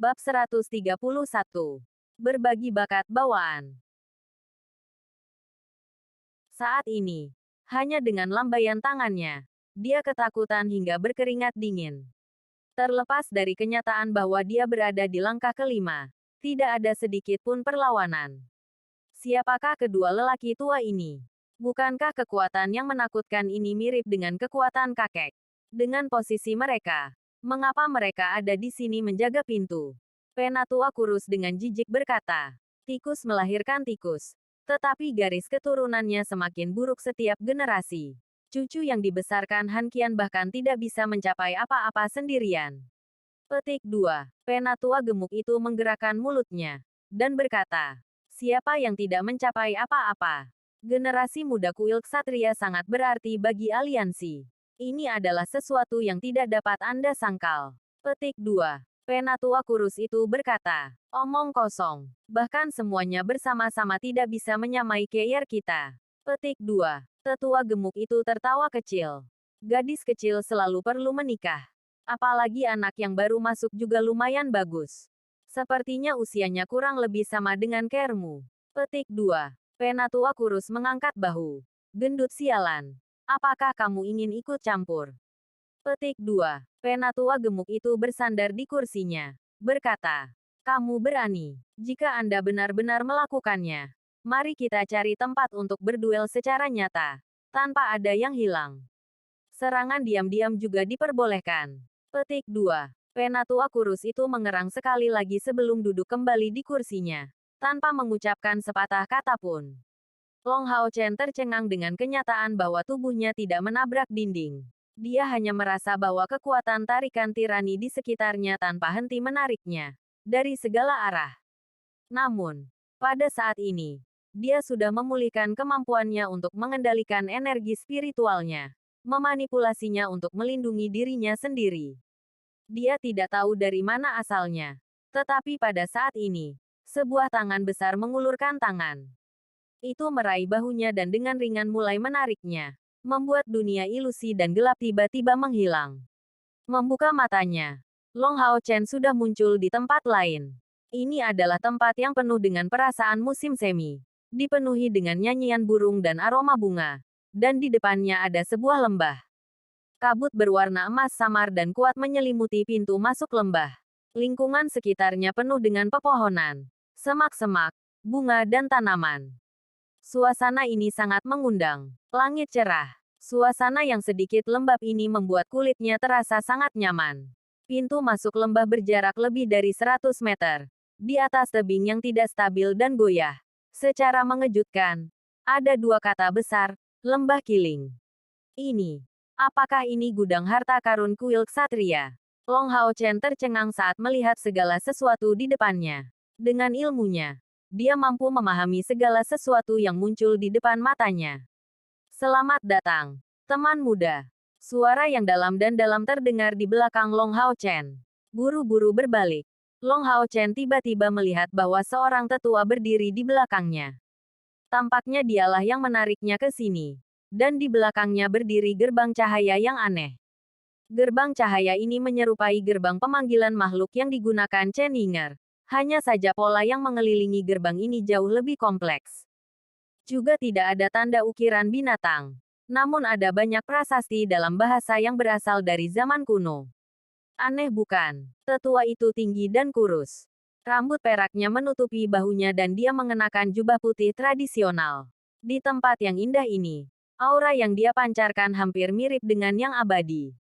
Bab 131. Berbagi bakat bawaan. Saat ini, hanya dengan lambaian tangannya, dia ketakutan hingga berkeringat dingin. Terlepas dari kenyataan bahwa dia berada di langkah kelima, tidak ada sedikit pun perlawanan. Siapakah kedua lelaki tua ini? Bukankah kekuatan yang menakutkan ini mirip dengan kekuatan kakek? Dengan posisi mereka, mengapa mereka ada di sini menjaga pintu? Penatua kurus dengan jijik berkata, tikus melahirkan tikus. Tetapi garis keturunannya semakin buruk setiap generasi. Cucu yang dibesarkan Han Qian bahkan tidak bisa mencapai apa-apa sendirian. Petik 2. Penatua gemuk itu menggerakkan mulutnya dan berkata, siapa yang tidak mencapai apa-apa? Generasi muda kuil ksatria sangat berarti bagi aliansi. Ini adalah sesuatu yang tidak dapat Anda sangkal. Petik 2. Penatua kurus itu berkata, omong kosong. Bahkan semuanya bersama-sama tidak bisa menyamai KR kita. Petik 2. Tetua gemuk itu tertawa kecil. Gadis kecil selalu perlu menikah. Apalagi anak yang baru masuk juga lumayan bagus. Sepertinya usianya kurang lebih sama dengan KR-mu. Petik 2. Penatua kurus mengangkat bahu. Gendut sialan. Apakah kamu ingin ikut campur? Petik 2. Penatua gemuk itu bersandar di kursinya. Berkata, kamu berani. Jika Anda benar-benar melakukannya, mari kita cari tempat untuk berduel secara nyata. Tanpa ada yang hilang. Serangan diam-diam juga diperbolehkan. Petik 2. Penatua kurus itu mengerang sekali lagi sebelum duduk kembali di kursinya. Tanpa mengucapkan sepatah kata pun. Long Hao Chen tercengang dengan kenyataan bahwa tubuhnya tidak menabrak dinding. Dia hanya merasa bahwa kekuatan tarikan tirani di sekitarnya tanpa henti menariknya dari segala arah. Namun, pada saat ini, dia sudah memulihkan kemampuannya untuk mengendalikan energi spiritualnya, memanipulasinya untuk melindungi dirinya sendiri. Dia tidak tahu dari mana asalnya. Tetapi pada saat ini, sebuah tangan besar mengulurkan tangan. Itu meraih bahunya dan dengan ringan mulai menariknya. Membuat dunia ilusi dan gelap tiba-tiba menghilang. Membuka matanya. Long Hao Chen sudah muncul di tempat lain. Ini adalah tempat yang penuh dengan perasaan musim semi. Dipenuhi dengan nyanyian burung dan aroma bunga. Dan di depannya ada sebuah lembah. Kabut berwarna emas samar dan kuat menyelimuti pintu masuk lembah. Lingkungan sekitarnya penuh dengan pepohonan, semak-semak, bunga dan tanaman. Suasana ini sangat mengundang. Langit cerah. Suasana yang sedikit lembab ini membuat kulitnya terasa sangat nyaman. Pintu masuk lembah berjarak lebih dari 100 meter. Di atas tebing yang tidak stabil dan goyah. Secara mengejutkan, ada dua kata besar, lembah kiling. Ini. Apakah ini gudang harta karun kuil ksatria? Long Hao Chen tercengang saat melihat segala sesuatu di depannya. Dengan ilmunya, dia mampu memahami segala sesuatu yang muncul di depan matanya. Selamat datang, teman muda. Suara yang dalam dan dalam terdengar di belakang Long Hao Chen. Buru-buru berbalik. Long Hao Chen tiba-tiba melihat bahwa seorang tetua berdiri di belakangnya. Tampaknya dialah yang menariknya ke sini. Dan di belakangnya berdiri gerbang cahaya yang aneh. Gerbang cahaya ini menyerupai gerbang pemanggilan makhluk yang digunakan Chen Yinger. Hanya saja pola yang mengelilingi gerbang ini jauh lebih kompleks. Juga tidak ada tanda ukiran binatang. Namun ada banyak prasasti dalam bahasa yang berasal dari zaman kuno. Aneh bukan? Tetua itu tinggi dan kurus. Rambut peraknya menutupi bahunya dan dia mengenakan jubah putih tradisional. Di tempat yang indah ini, aura yang dia pancarkan hampir mirip dengan yang abadi.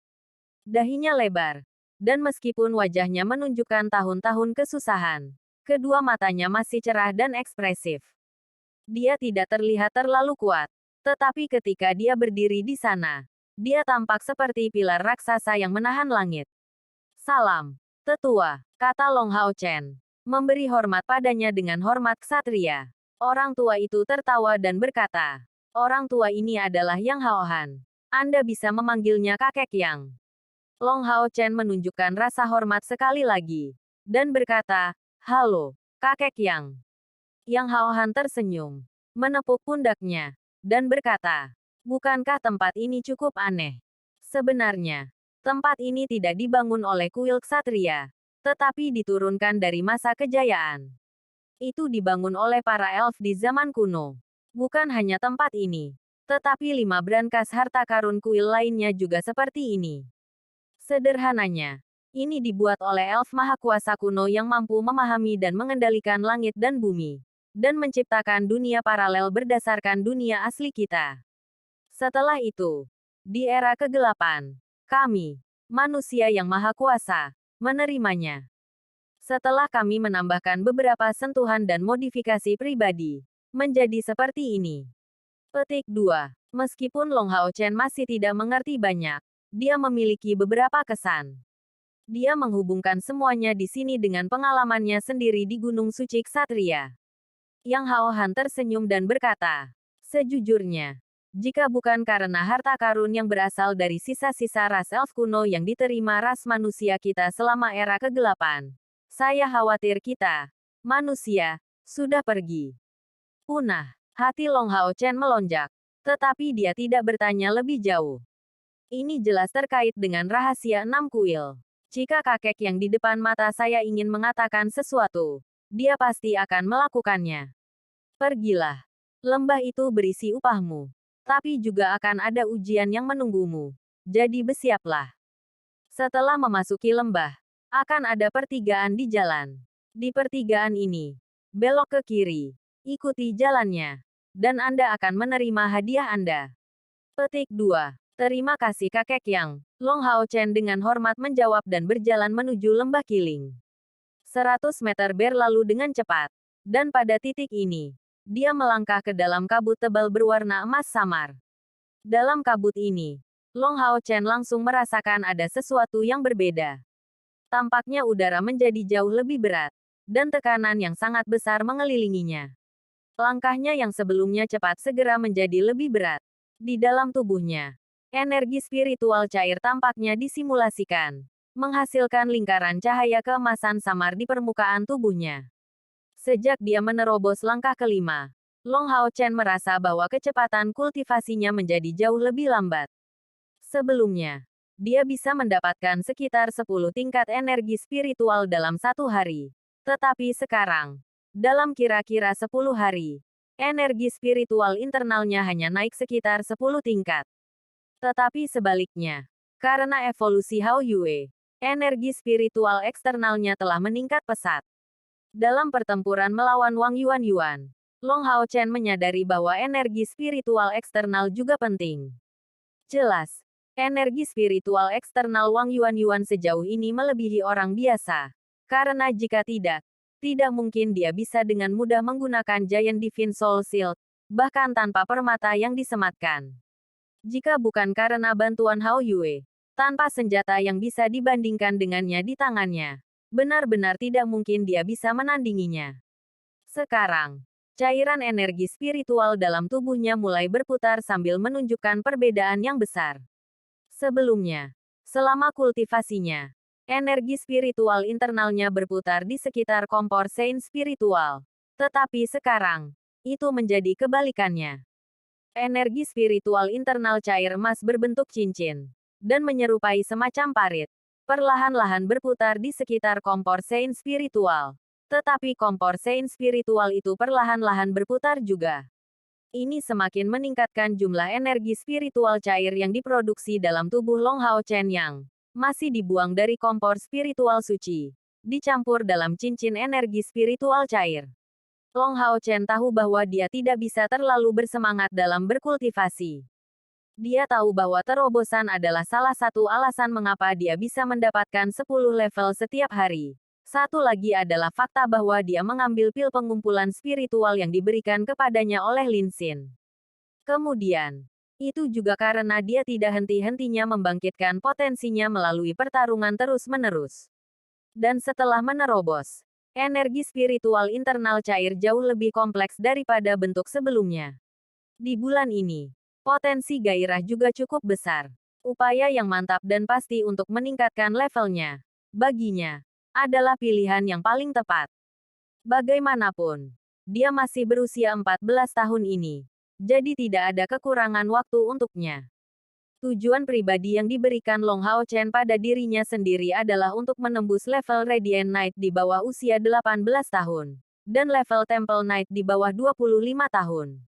Dahinya lebar. Dan meskipun wajahnya menunjukkan tahun-tahun kesusahan, kedua matanya masih cerah dan ekspresif. Dia tidak terlihat terlalu kuat. Tetapi ketika dia berdiri di sana, dia tampak seperti pilar raksasa yang menahan langit. Salam, tetua, kata Long Hao Chen. Memberi hormat padanya dengan hormat ksatria. Orang tua itu tertawa dan berkata, orang tua ini adalah Yang Hao Han. Anda bisa memanggilnya kakek Yang. Long Hao Chen menunjukkan rasa hormat sekali lagi. Dan berkata, halo, kakek Yang. Yang Hao Han tersenyum. Menepuk pundaknya. Dan berkata, bukankah tempat ini cukup aneh? Sebenarnya, tempat ini tidak dibangun oleh kuil ksatria. tetapi diturunkan dari masa kejayaan. Itu dibangun oleh para elf di zaman kuno. Bukan hanya tempat ini, tetapi 5 brankas harta karun kuil lainnya juga seperti ini. Sederhananya, ini dibuat oleh elf maha kuasa kuno yang mampu memahami dan mengendalikan langit dan bumi, dan menciptakan dunia paralel berdasarkan dunia asli kita. Setelah itu, di era kegelapan, kami, manusia yang maha kuasa, menerimanya. Setelah kami menambahkan beberapa sentuhan dan modifikasi pribadi, menjadi seperti ini. Petik 2. Meskipun Long Hao Chen masih tidak mengerti banyak, dia memiliki beberapa kesan. Dia menghubungkan semuanya di sini dengan pengalamannya sendiri di Gunung Suci Ksatria. Yang Hao Han tersenyum dan berkata, sejujurnya, jika bukan karena harta karun yang berasal dari sisa-sisa ras elf kuno yang diterima ras manusia kita selama era kegelapan, saya khawatir kita, manusia, sudah pergi. Punah, hati Long Hao Chen melonjak, tetapi dia tidak bertanya lebih jauh. Ini jelas terkait dengan rahasia 6 kuil. Jika kakek yang di depan mata saya ingin mengatakan sesuatu, dia pasti akan melakukannya. Pergilah. Lembah itu berisi upahmu. Tapi juga akan ada ujian yang menunggumu. Jadi bersiaplah. Setelah memasuki lembah, akan ada pertigaan di jalan. Di pertigaan ini, belok ke kiri, ikuti jalannya, dan Anda akan menerima hadiah Anda. Petik 2. Terima kasih kakek yang, Long Hao Chen dengan hormat menjawab dan berjalan menuju lembah kiling. 100 meter berlalu dengan cepat, dan pada titik ini, dia melangkah ke dalam kabut tebal berwarna emas samar. Dalam kabut ini, Long Hao Chen langsung merasakan ada sesuatu yang berbeda. Tampaknya udara menjadi jauh lebih berat, dan tekanan yang sangat besar mengelilinginya. Langkahnya yang sebelumnya cepat segera menjadi lebih berat. Di dalam tubuhnya, energi spiritual cair tampaknya disimulasikan, menghasilkan lingkaran cahaya keemasan samar di permukaan tubuhnya. Sejak dia menerobos langkah kelima, Long Hao Chen merasa bahwa kecepatan kultivasinya menjadi jauh lebih lambat. Sebelumnya, dia bisa mendapatkan sekitar 10 tingkat energi spiritual dalam satu hari. Tetapi sekarang, dalam kira-kira 10 hari, energi spiritual internalnya hanya naik sekitar 10 tingkat. Tetapi sebaliknya, karena evolusi Hao Yue, energi spiritual eksternalnya telah meningkat pesat. Dalam pertempuran melawan Wang Yuan, Long Hao Chen menyadari bahwa energi spiritual eksternal juga penting. Jelas, energi spiritual eksternal Wang Yuan sejauh ini melebihi orang biasa. Karena jika tidak mungkin dia bisa dengan mudah menggunakan Giant Divine Soul Shield, bahkan tanpa permata yang disematkan. Jika bukan karena bantuan Hao Yue, tanpa senjata yang bisa dibandingkan dengannya di tangannya, benar-benar tidak mungkin dia bisa menandinginya. Sekarang, cairan energi spiritual dalam tubuhnya mulai berputar sambil menunjukkan perbedaan yang besar. Sebelumnya, selama kultivasinya, energi spiritual internalnya berputar di sekitar kompor sein spiritual. Tetapi sekarang, itu menjadi kebalikannya. Energi spiritual internal cair emas berbentuk cincin, dan menyerupai semacam parit, perlahan-lahan berputar di sekitar kompor sein spiritual. Tetapi kompor sein spiritual itu perlahan-lahan berputar juga. Ini semakin meningkatkan jumlah energi spiritual cair yang diproduksi dalam tubuh Long Hao Chen yang masih dibuang dari kompor spiritual suci, dicampur dalam cincin energi spiritual cair. Long Hao Chen tahu bahwa dia tidak bisa terlalu bersemangat dalam berkultivasi. Dia tahu bahwa terobosan adalah salah satu alasan mengapa dia bisa mendapatkan 10 level setiap hari. Satu lagi adalah fakta bahwa dia mengambil pil pengumpulan spiritual yang diberikan kepadanya oleh Lin Xin. Kemudian, itu juga karena dia tidak henti-hentinya membangkitkan potensinya melalui pertarungan terus-menerus. Dan setelah menerobos, energi spiritual internal cair jauh lebih kompleks daripada bentuk sebelumnya. Di bulan ini, potensi gairah juga cukup besar. Upaya yang mantap dan pasti untuk meningkatkan levelnya, baginya, adalah pilihan yang paling tepat. Bagaimanapun, dia masih berusia 14 tahun ini, jadi tidak ada kekurangan waktu untuknya. Tujuan pribadi yang diberikan Long Hao Chen pada dirinya sendiri adalah untuk menembus level Radiant Knight di bawah usia 18 tahun, dan level Temple Knight di bawah 25 tahun.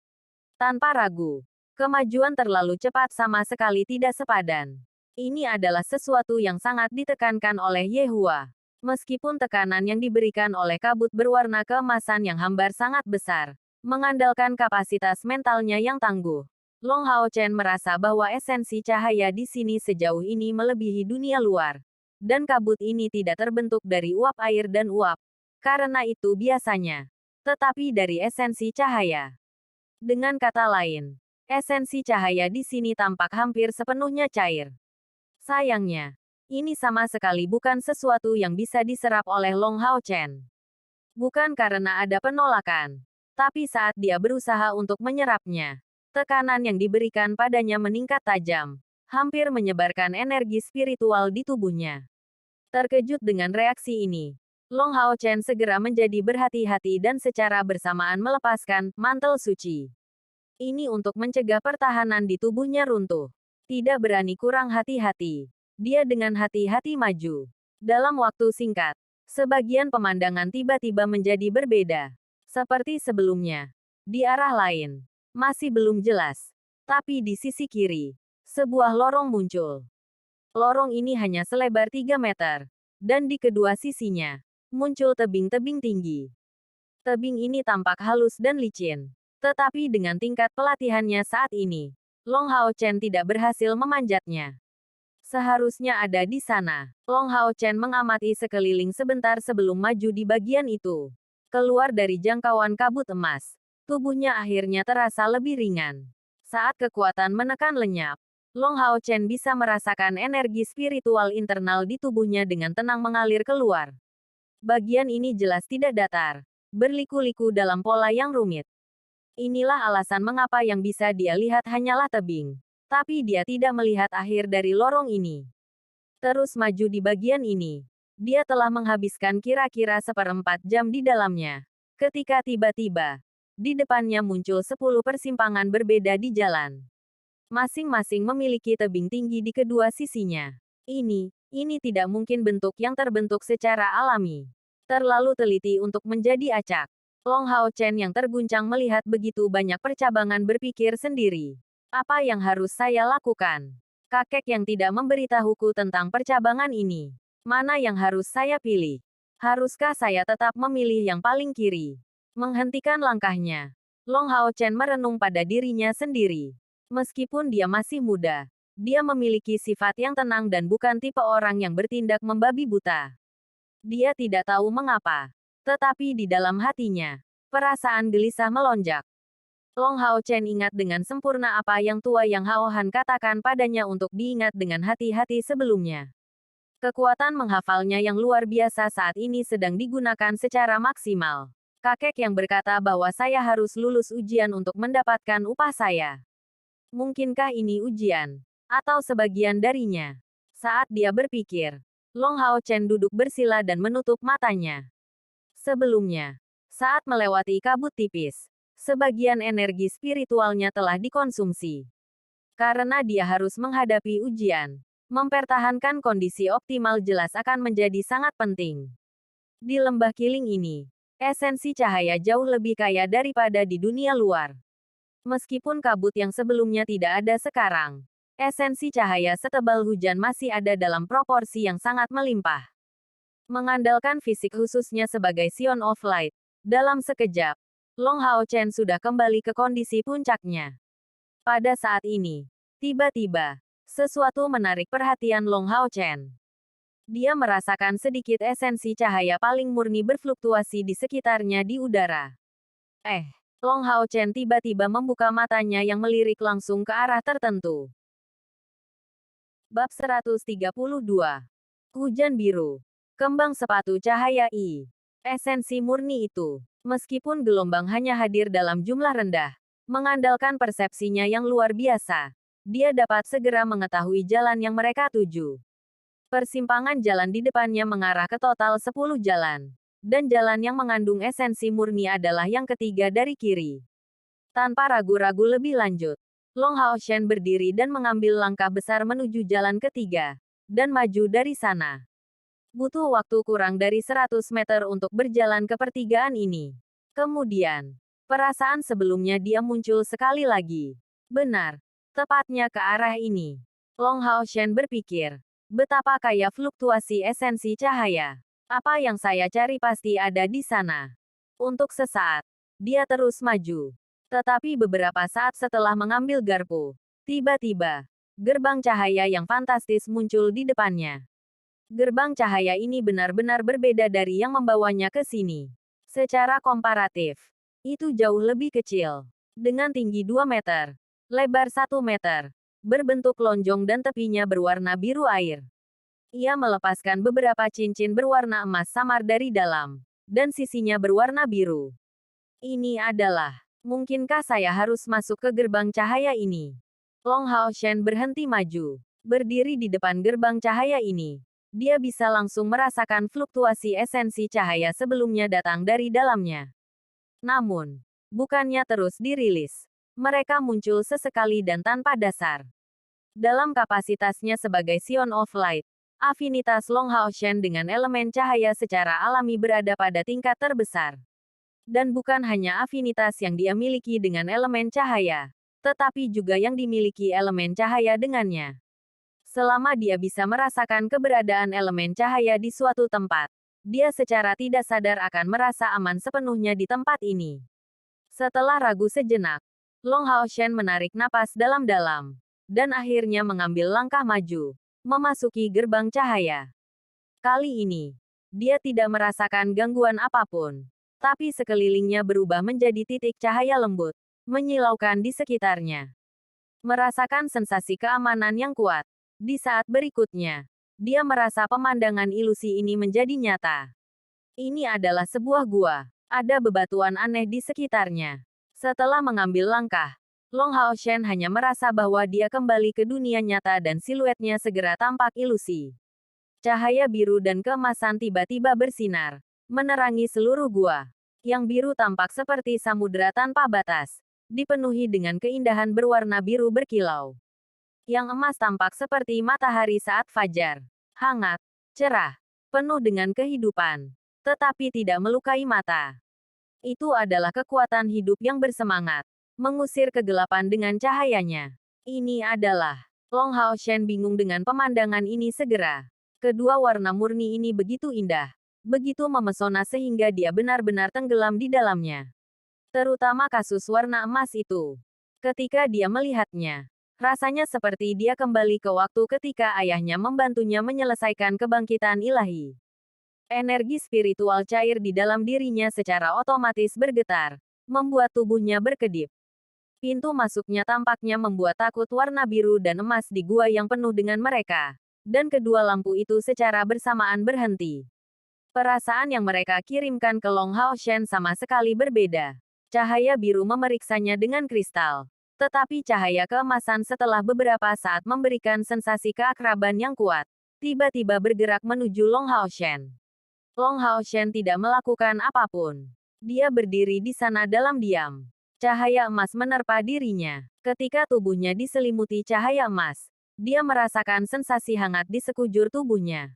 Tanpa ragu, kemajuan terlalu cepat sama sekali tidak sepadan. Ini adalah sesuatu yang sangat ditekankan oleh Ye Hua. Meskipun tekanan yang diberikan oleh kabut berwarna keemasan yang hambar sangat besar, mengandalkan kapasitas mentalnya yang tangguh, Long Hao Chen merasa bahwa esensi cahaya di sini sejauh ini melebihi dunia luar. Dan kabut ini tidak terbentuk dari uap air dan uap. Karena itu biasanya. Tetapi dari esensi cahaya. Dengan kata lain, esensi cahaya di sini tampak hampir sepenuhnya cair. Sayangnya, ini sama sekali bukan sesuatu yang bisa diserap oleh Long Hao Chen. Bukan karena ada penolakan, tapi saat dia berusaha untuk menyerapnya, tekanan yang diberikan padanya meningkat tajam, hampir menyebarkan energi spiritual di tubuhnya. Terkejut dengan reaksi ini, Long Hao Chen segera menjadi berhati-hati dan secara bersamaan melepaskan mantel suci. Ini untuk mencegah pertahanan di tubuhnya runtuh. Tidak berani kurang hati-hati. Dia dengan hati-hati maju. Dalam waktu singkat, sebagian pemandangan tiba-tiba menjadi berbeda. Seperti sebelumnya. Di arah lain, masih belum jelas. Tapi di sisi kiri, sebuah lorong muncul. Lorong ini hanya selebar 3 meter. Dan di kedua sisinya, muncul tebing-tebing tinggi. Tebing ini tampak halus dan licin. Tetapi dengan tingkat pelatihannya saat ini, Long Hao Chen tidak berhasil memanjatnya. Seharusnya ada di sana. Long Hao Chen mengamati sekeliling sebentar sebelum maju di bagian itu. Keluar dari jangkauan kabut emas, tubuhnya akhirnya terasa lebih ringan. Saat kekuatan menekan lenyap, Long Hao Chen bisa merasakan energi spiritual internal di tubuhnya dengan tenang mengalir keluar. Bagian ini jelas tidak datar, berliku-liku dalam pola yang rumit. Inilah alasan mengapa yang bisa dia lihat hanyalah tebing. Tapi dia tidak melihat akhir dari lorong ini. Terus maju di bagian ini. Dia telah menghabiskan kira-kira 1/4 jam di dalamnya. Ketika tiba-tiba, di depannya muncul 10 persimpangan berbeda di jalan. Masing-masing memiliki tebing tinggi di kedua sisinya. Ini tidak mungkin bentuk yang terbentuk secara alami. Terlalu teliti untuk menjadi acak. Long Hao Chen yang terguncang melihat begitu banyak percabangan berpikir sendiri. Apa yang harus saya lakukan? Kakek yang tidak memberitahuku tentang percabangan ini. Mana yang harus saya pilih? Haruskah saya tetap memilih yang paling kiri? Menghentikan langkahnya, Long Hao Chen merenung pada dirinya sendiri. Meskipun dia masih muda, dia memiliki sifat yang tenang dan bukan tipe orang yang bertindak membabi buta. Dia tidak tahu mengapa, tetapi di dalam hatinya, perasaan gelisah melonjak. Long Hao Chen ingat dengan sempurna apa yang tua Yang Hao Han katakan padanya untuk diingat dengan hati-hati sebelumnya. Kekuatan menghafalnya yang luar biasa saat ini sedang digunakan secara maksimal. Kakek yang berkata bahwa saya harus lulus ujian untuk mendapatkan upah saya. Mungkinkah ini ujian? Atau sebagian darinya? Saat dia berpikir, Long Hao Chen duduk bersila dan menutup matanya. Sebelumnya, saat melewati kabut tipis, sebagian energi spiritualnya telah dikonsumsi. Karena dia harus menghadapi ujian, mempertahankan kondisi optimal jelas akan menjadi sangat penting. Di lembah kiling ini, esensi cahaya jauh lebih kaya daripada di dunia luar. Meskipun kabut yang sebelumnya tidak ada sekarang, esensi cahaya setebal hujan masih ada dalam proporsi yang sangat melimpah. Mengandalkan fisik khususnya sebagai Sion of Light, dalam sekejap, Long Hao Chen sudah kembali ke kondisi puncaknya. Pada saat ini, tiba-tiba, sesuatu menarik perhatian Long Hao Chen. Dia merasakan sedikit esensi cahaya paling murni berfluktuasi di sekitarnya di udara. Long Hao Chen tiba-tiba membuka matanya yang melirik langsung ke arah tertentu. Bab 132. Hujan biru. Kembang sepatu cahaya I. Esensi murni itu, meskipun gelombang hanya hadir dalam jumlah rendah, mengandalkan persepsinya yang luar biasa, dia dapat segera mengetahui jalan yang mereka tuju. Persimpangan jalan di depannya mengarah ke total 10 jalan. Dan jalan yang mengandung esensi murni adalah yang ketiga dari kiri. Tanpa ragu-ragu lebih lanjut, Long Haoshen berdiri dan mengambil langkah besar menuju jalan ketiga, dan maju dari sana. Butuh waktu kurang dari 100 meter untuk berjalan ke pertigaan ini. Kemudian, perasaan sebelumnya dia muncul sekali lagi. Benar, tepatnya ke arah ini. Long Haoshen berpikir, betapa kaya fluktuasi esensi cahaya. Apa yang saya cari pasti ada di sana. Untuk sesaat, dia terus maju. Tetapi beberapa saat setelah mengambil garpu, tiba-tiba, gerbang cahaya yang fantastis muncul di depannya. Gerbang cahaya ini benar-benar berbeda dari yang membawanya ke sini. Secara komparatif, itu jauh lebih kecil. Dengan tinggi 2 meter, lebar 1 meter, berbentuk lonjong dan tepinya berwarna biru air. Ia melepaskan beberapa cincin berwarna emas samar dari dalam, dan sisinya berwarna biru. Ini adalah, mungkinkah saya harus masuk ke gerbang cahaya ini? Long Haoshen berhenti maju, berdiri di depan gerbang cahaya ini. Dia bisa langsung merasakan fluktuasi esensi cahaya sebelumnya datang dari dalamnya. Namun, bukannya terus dirilis. Mereka muncul sesekali dan tanpa dasar. Dalam kapasitasnya sebagai Sion of Light, afinitas Long Haoshen dengan elemen cahaya secara alami berada pada tingkat terbesar. Dan bukan hanya afinitas yang dia miliki dengan elemen cahaya, tetapi juga yang dimiliki elemen cahaya dengannya. Selama dia bisa merasakan keberadaan elemen cahaya di suatu tempat, dia secara tidak sadar akan merasa aman sepenuhnya di tempat ini. Setelah ragu sejenak, Long Haoshen menarik napas dalam-dalam, dan akhirnya mengambil langkah maju, memasuki gerbang cahaya. Kali ini, dia tidak merasakan gangguan apapun. Tapi sekelilingnya berubah menjadi titik cahaya lembut, menyilaukan di sekitarnya. Merasakan sensasi keamanan yang kuat. Di saat berikutnya, dia merasa pemandangan ilusi ini menjadi nyata. Ini adalah sebuah gua. Ada bebatuan aneh di sekitarnya. Setelah mengambil langkah, Long Haoshen hanya merasa bahwa dia kembali ke dunia nyata dan siluetnya segera tampak ilusi. Cahaya biru dan keemasan tiba-tiba bersinar, menerangi seluruh gua. Yang biru tampak seperti samudera tanpa batas, dipenuhi dengan keindahan berwarna biru berkilau. Yang emas tampak seperti matahari saat fajar, hangat, cerah, penuh dengan kehidupan, tetapi tidak melukai mata. Itu adalah kekuatan hidup yang bersemangat, mengusir kegelapan dengan cahayanya. Ini adalah, Long Haoshen bingung dengan pemandangan ini segera. Kedua warna murni ini begitu indah, begitu memesona sehingga dia benar-benar tenggelam di dalamnya. Terutama kasus warna emas itu. Ketika dia melihatnya, rasanya seperti dia kembali ke waktu ketika ayahnya membantunya menyelesaikan kebangkitan ilahi. Energi spiritual cair di dalam dirinya secara otomatis bergetar, membuat tubuhnya berkedip. Pintu masuknya tampaknya membuat takut warna biru dan emas di gua yang penuh dengan mereka. Dan kedua lampu itu secara bersamaan berhenti. Perasaan yang mereka kirimkan ke Long Haoshen sama sekali berbeda. Cahaya biru memeriksanya dengan kristal. Tetapi cahaya keemasan setelah beberapa saat memberikan sensasi keakraban yang kuat, tiba-tiba bergerak menuju Long Haoshen. Long Haoshen tidak melakukan apapun. Dia berdiri di sana dalam diam. Cahaya emas menerpa dirinya. Ketika tubuhnya diselimuti cahaya emas, dia merasakan sensasi hangat di sekujur tubuhnya.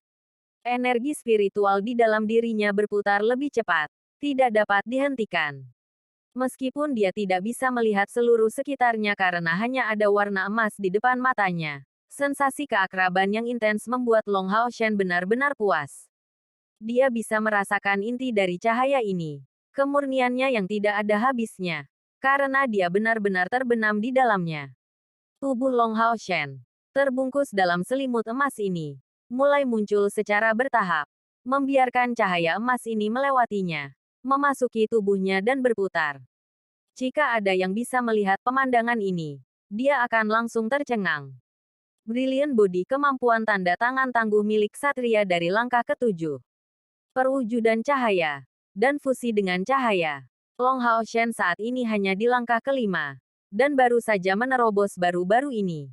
Energi spiritual di dalam dirinya berputar lebih cepat, tidak dapat dihentikan. Meskipun dia tidak bisa melihat seluruh sekitarnya karena hanya ada warna emas di depan matanya, sensasi keakraban yang intens membuat Long Haoshen benar-benar puas. Dia bisa merasakan inti dari cahaya ini, kemurniannya yang tidak ada habisnya, karena dia benar-benar terbenam di dalamnya. Tubuh Long Haoshen, terbungkus dalam selimut emas ini, mulai muncul secara bertahap, membiarkan cahaya emas ini melewatinya, memasuki tubuhnya dan berputar. Jika ada yang bisa melihat pemandangan ini, dia akan langsung tercengang. Brilliant Body kemampuan tanda tangan tangguh milik Satria dari langkah ketujuh. Perwujudan cahaya, dan fusi dengan cahaya. Long Haoshen saat ini hanya di langkah kelima, dan baru saja menerobos baru-baru ini.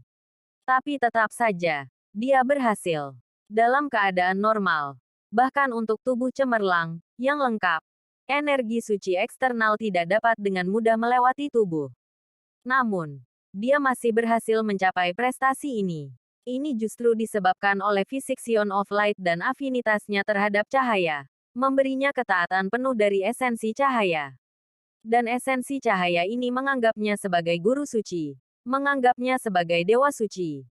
Tapi tetap saja, dia berhasil. Dalam keadaan normal, bahkan untuk tubuh cemerlang, yang lengkap, energi suci eksternal tidak dapat dengan mudah melewati tubuh. Namun, dia masih berhasil mencapai prestasi ini. Ini justru disebabkan oleh fisik Sion of Light dan afinitasnya terhadap cahaya, memberinya ketaatan penuh dari esensi cahaya. Dan esensi cahaya ini menganggapnya sebagai guru suci, menganggapnya sebagai dewa suci.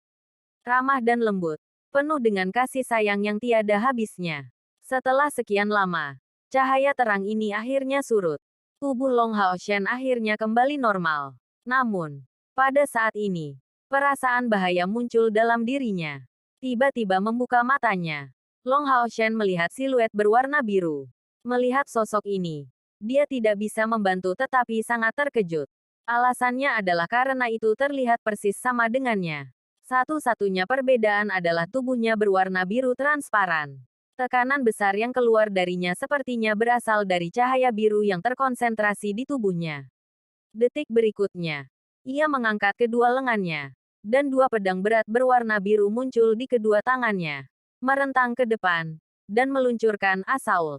Ramah dan lembut, penuh dengan kasih sayang yang tiada habisnya. Setelah sekian lama, cahaya terang ini akhirnya surut. Tubuh Long Haoshen akhirnya kembali normal. Namun, pada saat ini, perasaan bahaya muncul dalam dirinya. Tiba-tiba membuka matanya. Long Haoshen melihat siluet berwarna biru. Melihat sosok ini, dia tidak bisa membantu tetapi sangat terkejut. Alasannya adalah karena itu terlihat persis sama dengannya. Satu-satunya perbedaan adalah tubuhnya berwarna biru transparan. Tekanan besar yang keluar darinya sepertinya berasal dari cahaya biru yang terkonsentrasi di tubuhnya. Detik berikutnya, ia mengangkat kedua lengannya, dan dua pedang berat berwarna biru muncul di kedua tangannya, merentang ke depan, dan meluncurkan assault.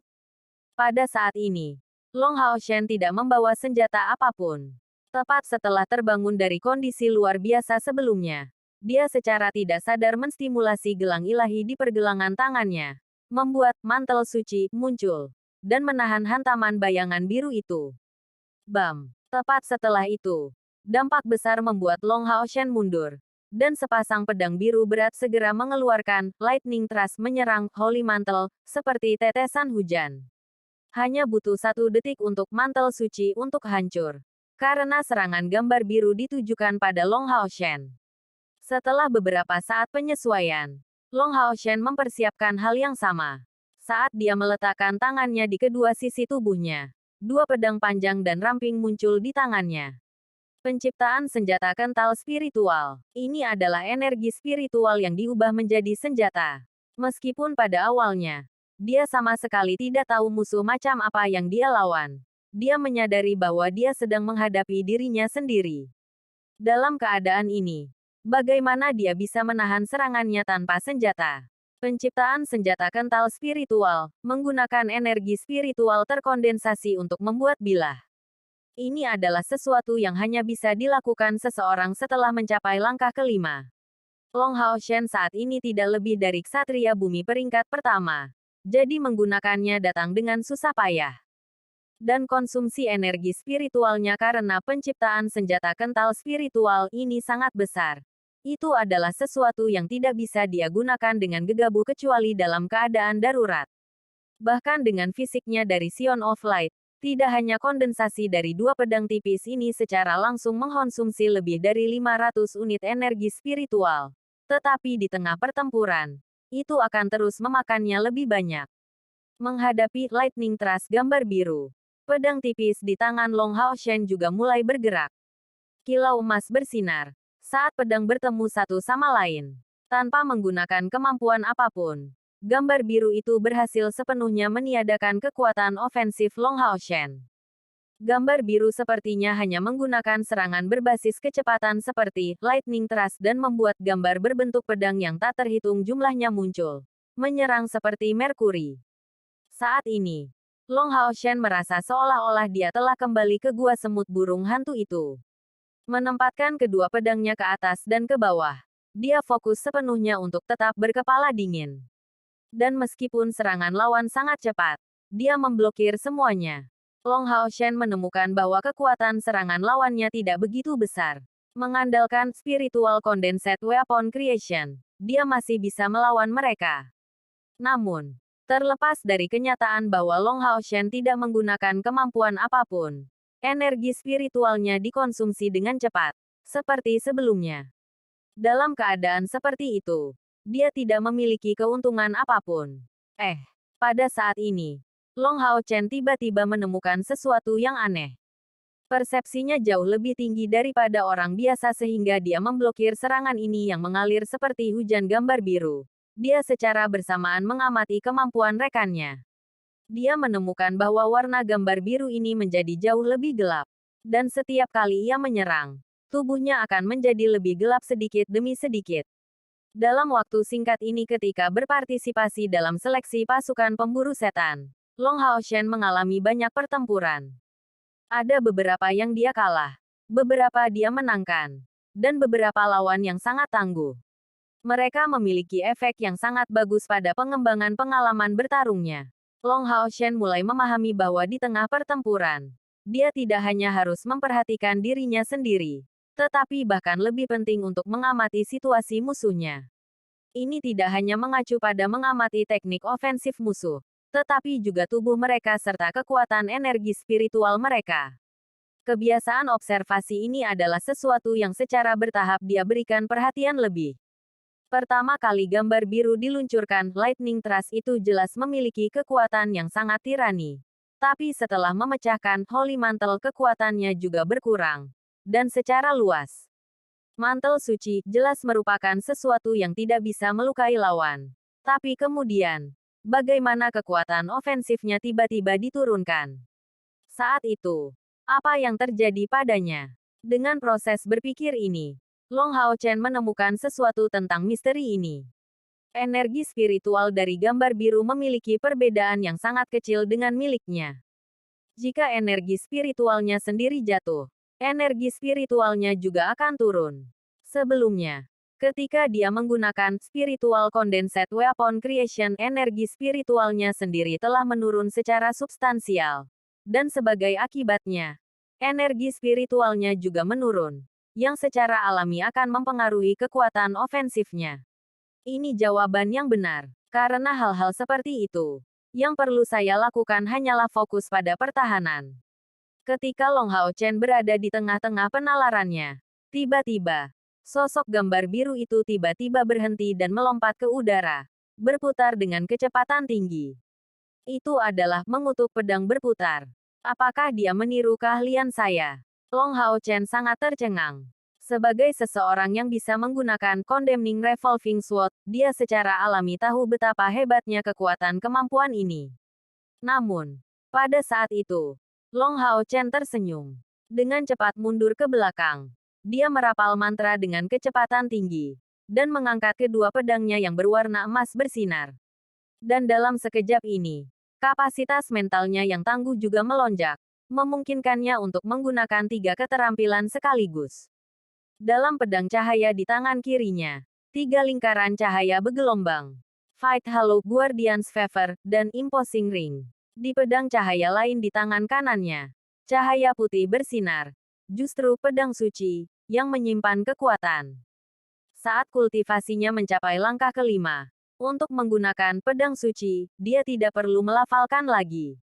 Pada saat ini, Long Haoshen tidak membawa senjata apapun. Tepat setelah terbangun dari kondisi luar biasa sebelumnya, dia secara tidak sadar menstimulasi gelang ilahi di pergelangan tangannya, membuat mantel suci muncul, dan menahan hantaman bayangan biru itu. Bam! Tepat setelah itu, dampak besar membuat Long Haoshen mundur, dan sepasang pedang biru berat segera mengeluarkan lightning thrust menyerang Holy Mantle, seperti tetesan hujan. Hanya butuh 1 detik untuk mantel suci untuk hancur, karena serangan gambar biru ditujukan pada Long Haoshen. Setelah beberapa saat penyesuaian, Long Haoshen mempersiapkan hal yang sama. Saat dia meletakkan tangannya di kedua sisi tubuhnya, dua pedang panjang dan ramping muncul di tangannya. Penciptaan senjata kental spiritual. Ini adalah energi spiritual yang diubah menjadi senjata. Meskipun pada awalnya, dia sama sekali tidak tahu musuh macam apa yang dia lawan. Dia menyadari bahwa dia sedang menghadapi dirinya sendiri. Dalam keadaan ini, bagaimana dia bisa menahan serangannya tanpa senjata? Penciptaan senjata kental spiritual, menggunakan energi spiritual terkondensasi untuk membuat bilah. Ini adalah sesuatu yang hanya bisa dilakukan seseorang setelah mencapai langkah kelima. Long Haoshen saat ini tidak lebih dari ksatria bumi peringkat pertama. Jadi menggunakannya datang dengan susah payah. Dan konsumsi energi spiritualnya karena penciptaan senjata kental spiritual ini sangat besar. Itu adalah sesuatu yang tidak bisa dia gunakan dengan gegabah kecuali dalam keadaan darurat. Bahkan dengan fisiknya dari Sion of Light, tidak hanya kondensasi dari dua pedang tipis ini secara langsung mengkonsumsi lebih dari 500 unit energi spiritual. Tetapi di tengah pertempuran, itu akan terus memakannya lebih banyak. Menghadapi lightning thrust gambar biru, pedang tipis di tangan Long Haoshen juga mulai bergerak. Kilau emas bersinar saat pedang bertemu satu sama lain. Tanpa menggunakan kemampuan apapun, gambar biru itu berhasil sepenuhnya meniadakan kekuatan ofensif Long Haoshen. Gambar biru sepertinya hanya menggunakan serangan berbasis kecepatan seperti lightning thrust dan membuat gambar berbentuk pedang yang tak terhitung jumlahnya muncul, menyerang seperti Merkuri. Saat ini, Long Haoshen merasa seolah-olah dia telah kembali ke gua semut burung hantu itu. Menempatkan kedua pedangnya ke atas dan ke bawah, dia fokus sepenuhnya untuk tetap berkepala dingin. Dan meskipun serangan lawan sangat cepat, dia memblokir semuanya. Long Haoshen menemukan bahwa kekuatan serangan lawannya tidak begitu besar. Mengandalkan spiritual condensate weapon creation, dia masih bisa melawan mereka. Namun, terlepas dari kenyataan bahwa Long Haoshen tidak menggunakan kemampuan apapun, energi spiritualnya dikonsumsi dengan cepat, seperti sebelumnya. Dalam keadaan seperti itu, dia tidak memiliki keuntungan apapun. Pada saat ini, Long Haoshen tiba-tiba menemukan sesuatu yang aneh. Persepsinya jauh lebih tinggi daripada orang biasa sehingga dia memblokir serangan ini yang mengalir seperti hujan gambar biru. Dia secara bersamaan mengamati kemampuan rekannya. Dia menemukan bahwa warna gambar biru ini menjadi jauh lebih gelap. Dan setiap kali ia menyerang, tubuhnya akan menjadi lebih gelap sedikit demi sedikit. Dalam waktu singkat ini ketika berpartisipasi dalam seleksi pasukan pemburu setan, Long Haoshen mengalami banyak pertempuran. Ada beberapa yang dia kalah, beberapa dia menangkan. dan beberapa lawan yang sangat tangguh. Mereka memiliki efek yang sangat bagus pada pengembangan pengalaman bertarungnya. Long Haoshen mulai memahami bahwa di tengah pertempuran, dia tidak hanya harus memperhatikan dirinya sendiri, tetapi bahkan lebih penting untuk mengamati situasi musuhnya. Ini tidak hanya mengacu pada mengamati teknik ofensif musuh, tetapi juga tubuh mereka serta kekuatan energi spiritual mereka. Kebiasaan observasi ini adalah sesuatu yang secara bertahap dia berikan perhatian lebih. Pertama kali gambar biru diluncurkan, Lightning Trust itu jelas memiliki kekuatan yang sangat tirani. Tapi setelah memecahkan Holy Mantle, kekuatannya juga berkurang. Dan secara luas, mantel suci jelas merupakan sesuatu yang tidak bisa melukai lawan. Tapi kemudian, bagaimana kekuatan ofensifnya tiba-tiba diturunkan? Saat itu, apa yang terjadi padanya? Dengan proses berpikir ini, Long Haochen menemukan sesuatu tentang misteri ini. Energi spiritual dari gambar biru memiliki perbedaan yang sangat kecil dengan miliknya. Jika energi spiritualnya sendiri jatuh, energi spiritualnya juga akan turun. Sebelumnya, ketika dia menggunakan Spiritual Condensate Weapon Creation, energi spiritualnya sendiri telah menurun secara substansial. Dan sebagai akibatnya, energi spiritualnya juga menurun, yang secara alami akan mempengaruhi kekuatan ofensifnya. Ini jawaban yang benar. Karena hal-hal seperti itu, yang perlu saya lakukan hanyalah fokus pada pertahanan. Ketika Long Haochen berada di tengah-tengah penalarannya, tiba-tiba, sosok gambar biru itu tiba-tiba berhenti dan melompat ke udara, berputar dengan kecepatan tinggi. Itu adalah mengutuk pedang berputar. Apakah dia meniru keahlian saya? Long Haochen sangat tercengang. Sebagai seseorang yang bisa menggunakan Condemning Revolving Sword, dia secara alami tahu betapa hebatnya kekuatan kemampuan ini. Namun, pada saat itu, Long Haochen tersenyum. Dengan cepat mundur ke belakang, dia merapal mantra dengan kecepatan tinggi, dan mengangkat kedua pedangnya yang berwarna emas bersinar. Dan dalam sekejap ini, kapasitas mentalnya yang tangguh juga melonjak, memungkinkannya untuk menggunakan 3 keterampilan sekaligus. Dalam pedang cahaya di tangan kirinya, 3 lingkaran cahaya bergelombang. Fight Halo, Guardian's Favor, dan Imposing Ring. Di pedang cahaya lain di tangan kanannya, cahaya putih bersinar. Justru pedang suci, yang menyimpan kekuatan. Saat kultivasinya mencapai langkah kelima, untuk menggunakan pedang suci, dia tidak perlu melafalkan lagi.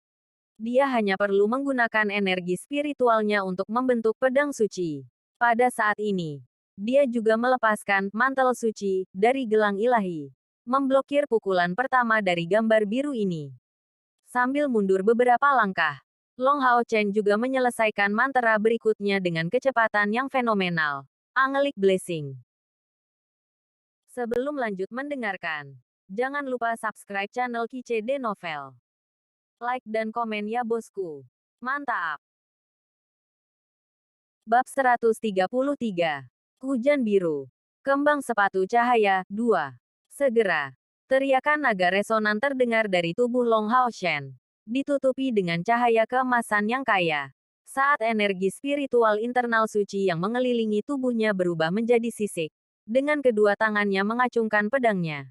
Dia hanya perlu menggunakan energi spiritualnya untuk membentuk pedang suci. Pada saat ini, dia juga melepaskan mantel suci dari gelang ilahi, memblokir pukulan pertama dari gambar biru ini. Sambil mundur beberapa langkah, Long Haochen juga menyelesaikan mantra berikutnya dengan kecepatan yang fenomenal. Angelic Blessing. Sebelum lanjut mendengarkan, jangan lupa subscribe channel Kice The Novel. Like dan komen ya bosku. Mantap! Bab 133. Hujan Biru. Kembang Sepatu Cahaya, 2. Segera, teriakan naga resonan terdengar dari tubuh Long Haochen, ditutupi dengan cahaya keemasan yang kaya. Saat energi spiritual internal suci yang mengelilingi tubuhnya berubah menjadi sisik, dengan kedua tangannya mengacungkan pedangnya.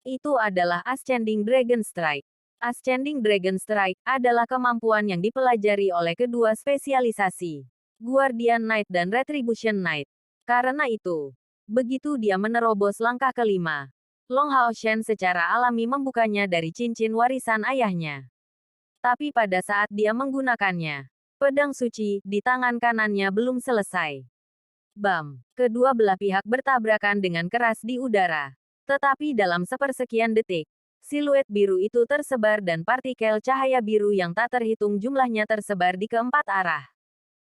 Itu adalah Ascending Dragon Strike. Ascending Dragon Strike adalah kemampuan yang dipelajari oleh kedua spesialisasi, Guardian Knight dan Retribution Knight. Karena itu, begitu dia menerobos langkah kelima, Long Haochen secara alami membukanya dari cincin warisan ayahnya. Tapi pada saat dia menggunakannya, pedang suci di tangan kanannya belum selesai. Bam! Kedua belah pihak bertabrakan dengan keras di udara. Tetapi dalam sepersekian detik, siluet biru itu tersebar dan partikel cahaya biru yang tak terhitung jumlahnya tersebar di keempat arah.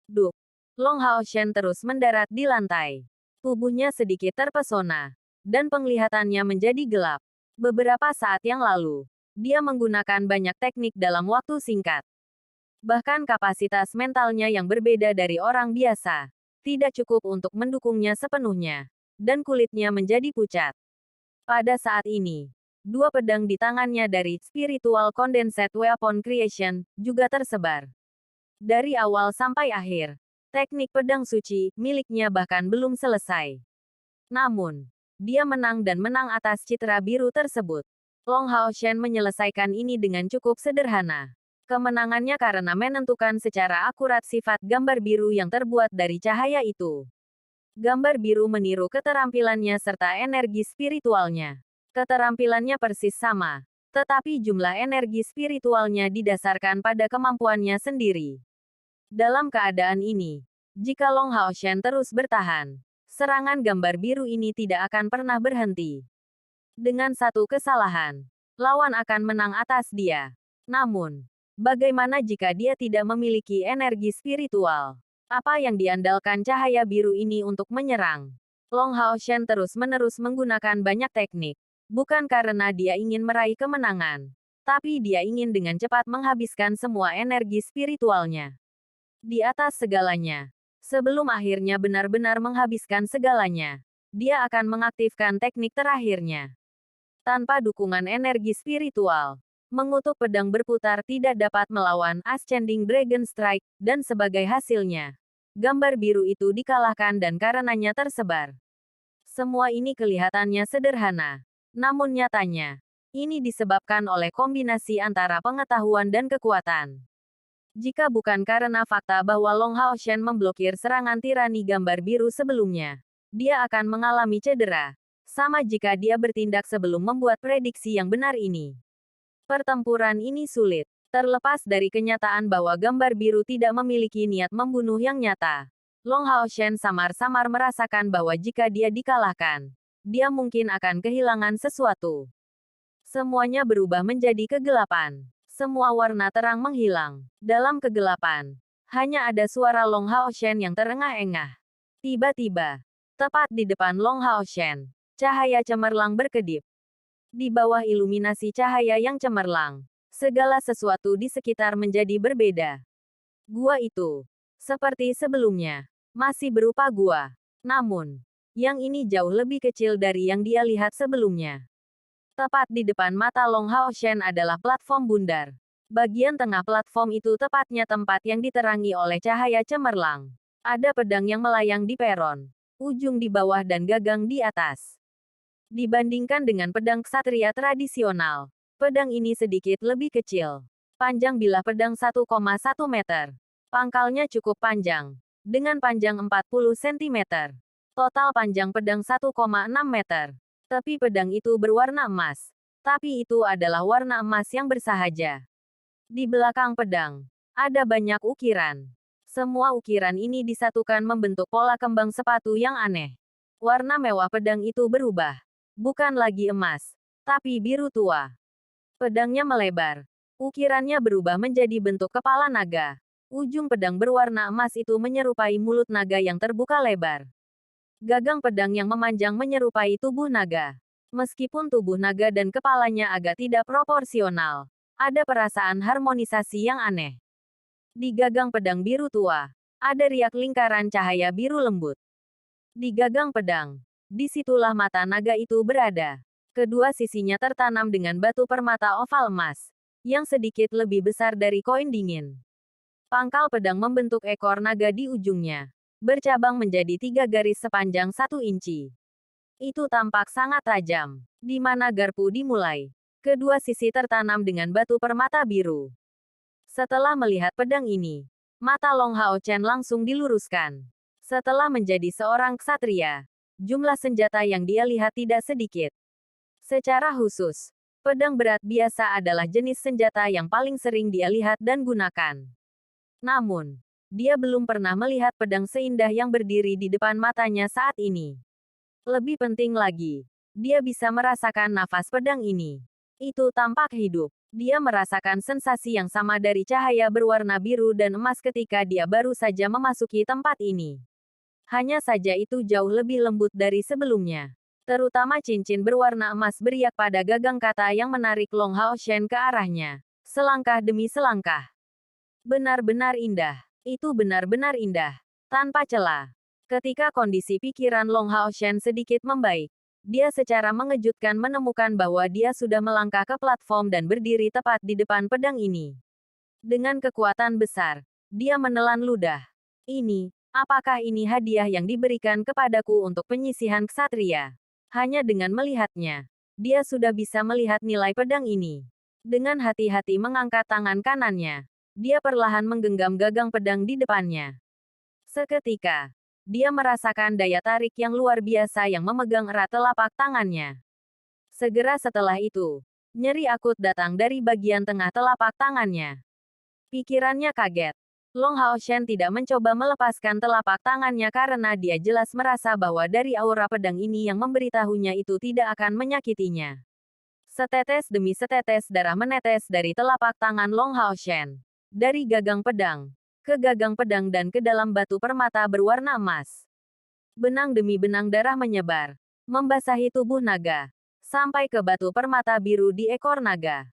Duk! Long Haochen terus mendarat di lantai. Tubuhnya sedikit terpesona, dan penglihatannya menjadi gelap. Beberapa saat yang lalu, dia menggunakan banyak teknik dalam waktu singkat. Bahkan kapasitas mentalnya yang berbeda dari orang biasa, tidak cukup untuk mendukungnya sepenuhnya, dan kulitnya menjadi pucat. Pada saat ini, 2 pedang di tangannya dari Spiritual Condensate Weapon Creation juga tersebar. Dari awal sampai akhir, Teknik pedang suci miliknya bahkan belum selesai. Namun, dia menang dan menang atas citra biru tersebut. Long Haoshen menyelesaikan ini dengan cukup sederhana. Kemenangannya karena menentukan secara akurat sifat gambar biru yang terbuat dari cahaya itu. Gambar biru meniru keterampilannya serta energi spiritualnya. Keterampilannya persis sama, tetapi jumlah energi spiritualnya didasarkan pada kemampuannya sendiri. Dalam keadaan ini, jika Long Haoshen terus bertahan, serangan gambar biru ini tidak akan pernah berhenti. Dengan satu kesalahan, lawan akan menang atas dia. Namun, bagaimana jika dia tidak memiliki energi spiritual? Apa yang diandalkan cahaya biru ini untuk menyerang? Long Haoshen terus-menerus menggunakan banyak teknik. Bukan karena dia ingin meraih kemenangan, tapi dia ingin dengan cepat menghabiskan semua energi spiritualnya. Di atas segalanya, sebelum akhirnya benar-benar menghabiskan segalanya, dia akan mengaktifkan teknik terakhirnya. Tanpa dukungan energi spiritual, mengutuk pedang berputar tidak dapat melawan Ascending Dragon Strike, dan sebagai hasilnya, gambar biru itu dikalahkan dan karenanya tersebar. Semua ini kelihatannya sederhana. Namun nyatanya, ini disebabkan oleh kombinasi antara pengetahuan dan kekuatan. Jika bukan karena fakta bahwa Long Haoshen memblokir serangan tirani gambar biru sebelumnya, dia akan mengalami cedera. Sama jika dia bertindak sebelum membuat prediksi yang benar ini. Pertempuran ini sulit, terlepas dari kenyataan bahwa gambar biru tidak memiliki niat membunuh yang nyata. Long Haoshen samar-samar merasakan bahwa jika dia dikalahkan, dia mungkin akan kehilangan sesuatu. Semuanya berubah menjadi kegelapan. Semua warna terang menghilang. Dalam kegelapan, hanya ada suara Long Haoshen yang terengah-engah. Tiba-tiba, tepat di depan Long Haoshen, cahaya cemerlang berkedip. Di bawah iluminasi cahaya yang cemerlang, segala sesuatu di sekitar menjadi berbeda. Gua itu, seperti sebelumnya, masih berupa gua. Namun, yang ini jauh lebih kecil dari yang dia lihat sebelumnya. Tepat di depan mata Long Haoshen adalah platform bundar. Bagian tengah platform itu tepatnya tempat yang diterangi oleh cahaya cemerlang. Ada pedang yang melayang di peron, ujung di bawah dan gagang di atas. Dibandingkan dengan pedang ksatria tradisional, pedang ini sedikit lebih kecil. Panjang bilah pedang 1,1 meter. Pangkalnya cukup panjang, dengan panjang 40 cm. Total panjang pedang 1,6 meter. Tepi pedang itu berwarna emas. Tapi itu adalah warna emas yang bersahaja. Di belakang pedang, ada banyak ukiran. Semua ukiran ini disatukan membentuk pola kembang sepatu yang aneh. Warna mewah pedang itu berubah. Bukan lagi emas, tapi biru tua. Pedangnya melebar. Ukirannya berubah menjadi bentuk kepala naga. Ujung pedang berwarna emas itu menyerupai mulut naga yang terbuka lebar. Gagang pedang yang memanjang menyerupai tubuh naga. Meskipun tubuh naga dan kepalanya agak tidak proporsional, ada perasaan harmonisasi yang aneh. Di gagang pedang biru tua, ada riak lingkaran cahaya biru lembut. Di gagang pedang, disitulah mata naga itu berada. Kedua sisinya tertanam dengan batu permata oval emas, yang sedikit lebih besar dari koin dingin. Pangkal pedang membentuk ekor naga di ujungnya, bercabang menjadi 3 garis sepanjang 1 inci. Itu tampak sangat tajam. Di mana garpu dimulai, kedua sisi tertanam dengan batu permata biru. Setelah melihat pedang ini, mata Long Haoshen langsung diluruskan. Setelah menjadi seorang ksatria, jumlah senjata yang dia lihat tidak sedikit. Secara khusus, pedang berat biasa adalah jenis senjata yang paling sering dia lihat dan gunakan. Namun, dia belum pernah melihat pedang seindah yang berdiri di depan matanya saat ini. Lebih penting lagi, dia bisa merasakan nafas pedang ini. Itu tampak hidup. Dia merasakan sensasi yang sama dari cahaya berwarna biru dan emas ketika dia baru saja memasuki tempat ini. Hanya saja itu jauh lebih lembut dari sebelumnya. Terutama cincin berwarna emas beriak pada gagang kata yang menarik Long Haoshen ke arahnya. Selangkah demi selangkah. Benar-benar indah. Itu benar-benar indah. Tanpa celah. Ketika kondisi pikiran Long Haoshen sedikit membaik, dia secara mengejutkan menemukan bahwa dia sudah melangkah ke platform dan berdiri tepat di depan pedang ini. Dengan kekuatan besar, dia menelan ludah. Ini Apakah ini hadiah yang diberikan kepadaku untuk penyisihan ksatria? Hanya dengan melihatnya, dia sudah bisa melihat nilai pedang ini. Dengan hati-hati mengangkat tangan kanannya, dia perlahan menggenggam gagang pedang di depannya. Seketika, dia merasakan daya tarik yang luar biasa yang memegang erat telapak tangannya. Segera setelah itu, nyeri akut datang dari bagian tengah telapak tangannya. Pikirannya kaget. Long Haoshen tidak mencoba melepaskan telapak tangannya karena dia jelas merasa bahwa dari aura pedang ini yang memberitahunya itu tidak akan menyakitinya. Setetes demi setetes darah menetes dari telapak tangan Long Haoshen. Dari gagang pedang, ke gagang pedang dan ke dalam batu permata berwarna emas. Benang demi benang darah menyebar, membasahi tubuh naga, sampai ke batu permata biru di ekor naga.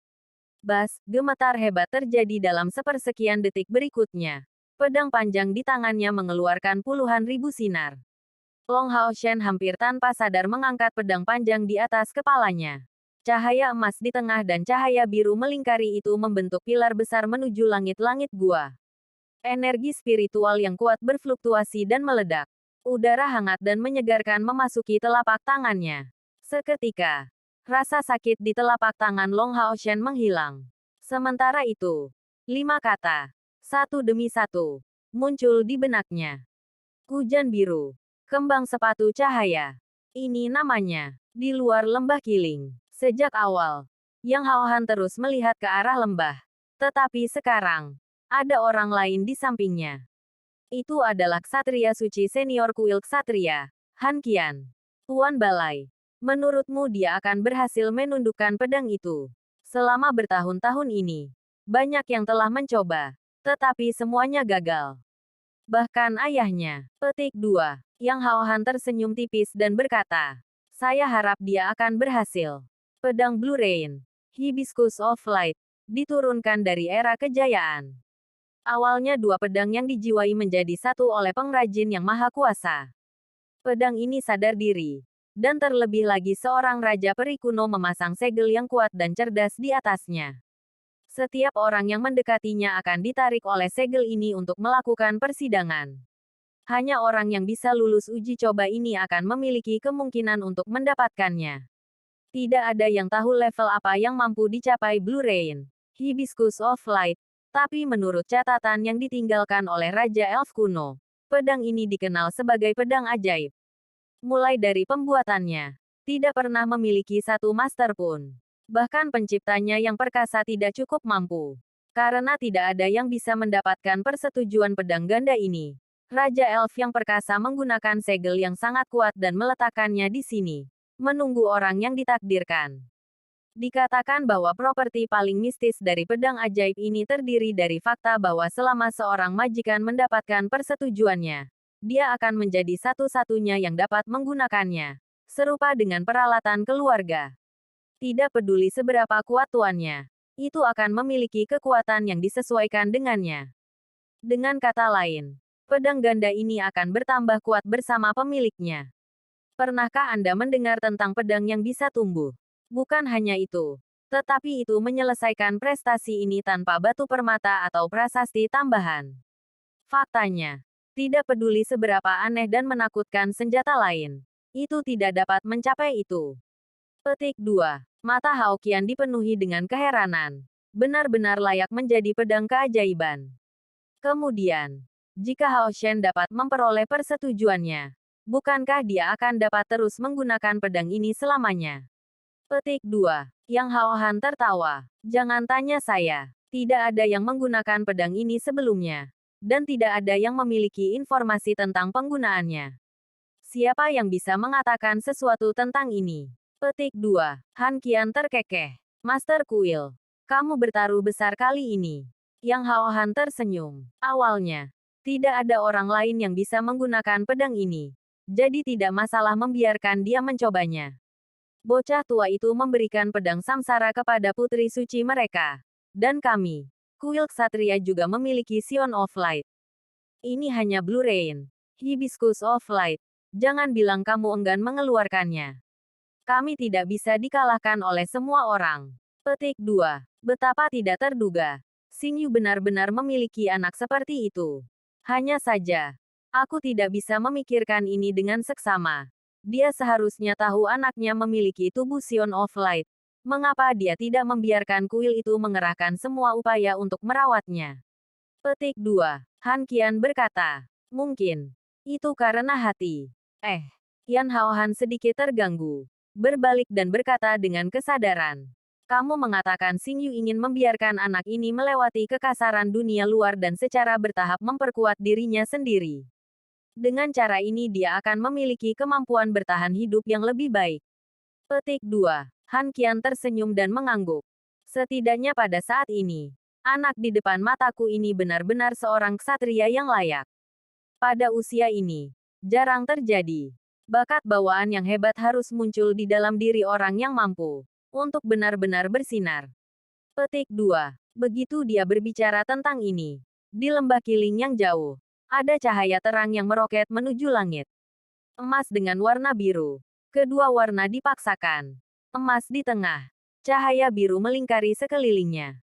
Bas, gemetar hebat terjadi dalam sepersekian detik berikutnya. Pedang panjang di tangannya mengeluarkan puluhan ribu sinar. Long Haoshen hampir tanpa sadar mengangkat pedang panjang di atas kepalanya. Cahaya emas di tengah dan cahaya biru melingkari itu membentuk pilar besar menuju langit-langit gua. Energi spiritual yang kuat berfluktuasi dan meledak. Udara hangat dan menyegarkan memasuki telapak tangannya. Seketika, rasa sakit di telapak tangan Long Haoshen menghilang. Sementara itu, 5 kata, satu demi satu, muncul di benaknya. Hujan biru, kembang sepatu cahaya. Ini namanya, di luar lembah Kiling. Sejak awal, Yang Haohan terus melihat ke arah lembah. Tetapi sekarang, ada orang lain di sampingnya. Itu adalah ksatria suci senior kuil ksatria, Han Qian. Tuan Balai. Menurutmu dia akan berhasil menundukkan pedang itu? Selama bertahun-tahun ini, banyak yang telah mencoba, tetapi semuanya gagal. Bahkan ayahnya. Petik 2. Yang Haohan tersenyum tipis dan berkata, saya harap dia akan berhasil. Pedang Blue Rain, Hibiscus of Light, diturunkan dari era kejayaan. Awalnya dua pedang yang dijiwai menjadi satu oleh pengrajin yang maha kuasa. Pedang ini sadar diri. Dan terlebih lagi seorang raja peri kuno memasang segel yang kuat dan cerdas di atasnya. Setiap orang yang mendekatinya akan ditarik oleh segel ini untuk melakukan persidangan. Hanya orang yang bisa lulus uji coba ini akan memiliki kemungkinan untuk mendapatkannya. Tidak ada yang tahu level apa yang mampu dicapai Blue Rain, Hibiscus of Light, tapi menurut catatan yang ditinggalkan oleh Raja Elf kuno, pedang ini dikenal sebagai pedang ajaib. Mulai dari pembuatannya, tidak pernah memiliki satu master pun. Bahkan penciptanya yang perkasa tidak cukup mampu. Karena tidak ada yang bisa mendapatkan persetujuan pedang ganda ini. Raja Elf yang perkasa menggunakan segel yang sangat kuat dan meletakkannya di sini. Menunggu orang yang ditakdirkan. Dikatakan bahwa properti paling mistis dari pedang ajaib ini terdiri dari fakta bahwa selama seorang majikan mendapatkan persetujuannya, dia akan menjadi satu-satunya yang dapat menggunakannya. Serupa dengan peralatan keluarga. Tidak peduli seberapa kuat tuannya, itu akan memiliki kekuatan yang disesuaikan dengannya. Dengan kata lain, pedang ganda ini akan bertambah kuat bersama pemiliknya. Pernahkah Anda mendengar tentang pedang yang bisa tumbuh? Bukan hanya itu, tetapi itu menyelesaikan prestasi ini tanpa batu permata atau prasasti tambahan. Faktanya, tidak peduli seberapa aneh dan menakutkan senjata lain, itu tidak dapat mencapai itu. Petik 2. Mata Hao Qian dipenuhi dengan keheranan. Benar-benar layak menjadi pedang keajaiban. Kemudian, jika Hao Shen dapat memperoleh persetujuannya, bukankah dia akan dapat terus menggunakan pedang ini selamanya? Petik 2. Yang Hao Han tertawa. Jangan tanya saya. Tidak ada yang menggunakan pedang ini sebelumnya. Dan tidak ada yang memiliki informasi tentang penggunaannya. Siapa yang bisa mengatakan sesuatu tentang ini? Petik 2. Han Qian terkekeh. Master Kuil. Kamu bertaruh besar kali ini. Yang Hao Han tersenyum. Awalnya, tidak ada orang lain yang bisa menggunakan pedang ini. Jadi tidak masalah membiarkan dia mencobanya. Bocah tua itu memberikan pedang samsara kepada putri suci mereka. Dan kami, kuil ksatria juga memiliki Sion of Light. Ini hanya Blue Rain, Hibiscus of Light. Jangan bilang kamu enggan mengeluarkannya. Kami tidak bisa dikalahkan oleh semua orang. Petik 2. Betapa tidak terduga. Xing Yu benar-benar memiliki anak seperti itu. Hanya saja, Aku tidak bisa memikirkan ini dengan seksama. Dia seharusnya tahu anaknya memiliki tubuh Sion of Light. Mengapa dia tidak membiarkan kuil itu mengerahkan semua upaya untuk merawatnya? Petik 2. Han Qian berkata, mungkin. Itu karena hati. Yan Haohan sedikit terganggu. Berbalik dan berkata dengan kesadaran. Kamu mengatakan Xing Yu ingin membiarkan anak ini melewati kekasaran dunia luar dan secara bertahap memperkuat dirinya sendiri. Dengan cara ini dia akan memiliki kemampuan bertahan hidup yang lebih baik. Petik 2. Han Qian tersenyum dan mengangguk. Setidaknya pada saat ini, anak di depan mataku ini benar-benar seorang ksatria yang layak. Pada usia ini, jarang terjadi. Bakat bawaan yang hebat harus muncul di dalam diri orang yang mampu untuk benar-benar bersinar. Petik 2. Begitu dia berbicara tentang ini, di lembah Kiling yang jauh, ada cahaya terang yang meroket menuju langit. Emas dengan warna biru. Kedua warna dipaksakan. Emas di tengah. Cahaya biru melingkari sekelilingnya.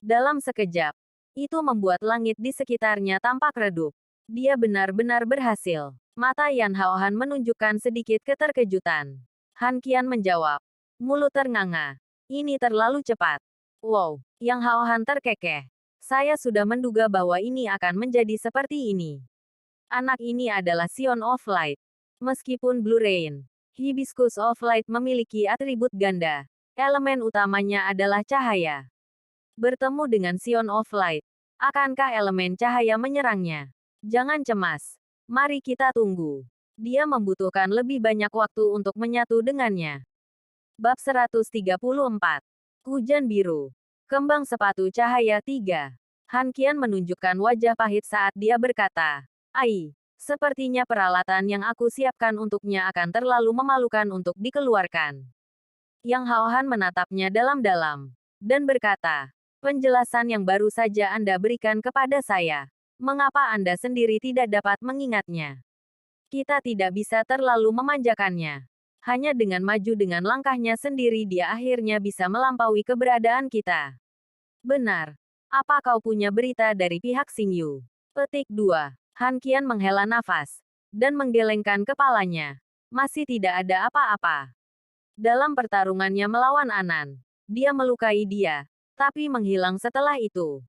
Dalam sekejap, itu membuat langit di sekitarnya tampak redup. Dia benar-benar berhasil. Mata Yan Haohan menunjukkan sedikit keterkejutan. Han Qian menjawab. Mulut ternganga. Ini terlalu cepat. Wow, Yang Haohan terkekeh. Saya sudah menduga bahwa ini akan menjadi seperti ini. Anak ini adalah Sion of Light. Meskipun Blue Rain, Hibiscus of Light memiliki atribut ganda. Elemen utamanya adalah cahaya. Bertemu dengan Sion of Light. Akankah elemen cahaya menyerangnya? Jangan cemas. Mari kita tunggu. Dia membutuhkan lebih banyak waktu untuk menyatu dengannya. Bab 134. Hujan biru. Kembang sepatu cahaya 3. Han Qian menunjukkan wajah pahit saat dia berkata, "Ai, sepertinya peralatan yang aku siapkan untuknya akan terlalu memalukan untuk dikeluarkan." Yang Haohan menatapnya dalam-dalam dan berkata, "Penjelasan yang baru saja Anda berikan kepada saya. Mengapa Anda sendiri tidak dapat mengingatnya? Kita tidak bisa terlalu memanjakannya. Hanya dengan maju dengan langkahnya sendiri dia akhirnya bisa melampaui keberadaan kita." Benar. Apa kau punya berita dari pihak Xing Yu? Petik 2. Han Qian menghela nafas dan menggelengkan kepalanya. Masih tidak ada apa-apa. Dalam pertarungannya melawan Anan, dia melukai dia, tapi menghilang setelah itu.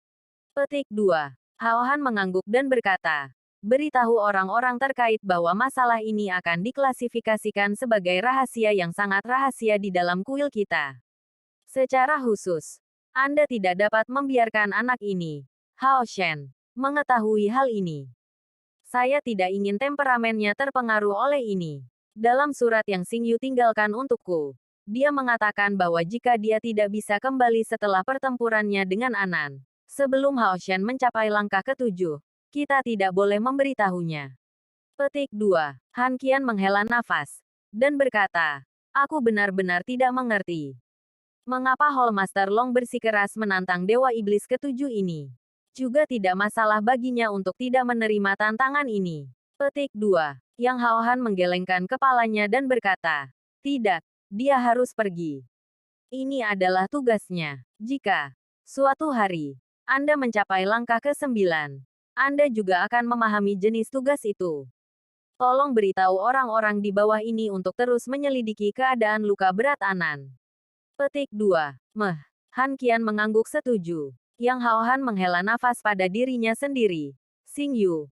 Petik 2. Haohan mengangguk dan berkata, "Beritahu orang-orang terkait bahwa masalah ini akan diklasifikasikan sebagai rahasia yang sangat rahasia di dalam kuil kita. Secara khusus, Anda tidak dapat membiarkan anak ini, Hao Shen, mengetahui hal ini. Saya tidak ingin temperamennya terpengaruh oleh ini." Dalam surat yang Xing Yu tinggalkan untukku, dia mengatakan bahwa jika dia tidak bisa kembali setelah pertempurannya dengan Anan, sebelum Hao Shen mencapai langkah ketujuh, kita tidak boleh memberitahunya. Petik 2. Han Qian menghela nafas dan berkata, "Aku benar-benar tidak mengerti. Mengapa Hallmaster Long bersikeras menantang Dewa Iblis ketujuh ini? Juga tidak masalah baginya untuk tidak menerima tantangan ini." Petik 2. Yang Haohan menggelengkan kepalanya dan berkata, "Tidak, dia harus pergi. Ini adalah tugasnya. Jika suatu hari Anda mencapai langkah ke-9, Anda juga akan memahami jenis tugas itu. Tolong beritahu orang-orang di bawah ini untuk terus menyelidiki keadaan luka berat Anan." Petik 2. Meh. Han Qian mengangguk setuju. Yang Haohan menghela nafas pada dirinya sendiri. Xing Yu.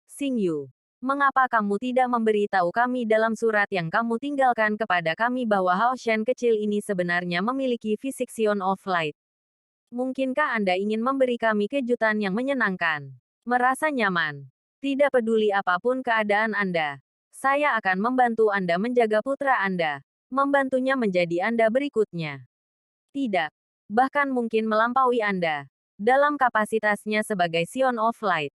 Xing Yu. Mengapa kamu tidak memberitahu kami dalam surat yang kamu tinggalkan kepada kami bahwa Hao Shen kecil ini sebenarnya memiliki fisik Sion of Light? Mungkinkah Anda ingin memberi kami kejutan yang menyenangkan? Merasa nyaman? Tidak peduli apapun keadaan Anda. Saya akan membantu Anda menjaga putra Anda. Membantunya menjadi Anda berikutnya. Tidak. Bahkan mungkin melampaui Anda. Dalam kapasitasnya sebagai Sion of Light.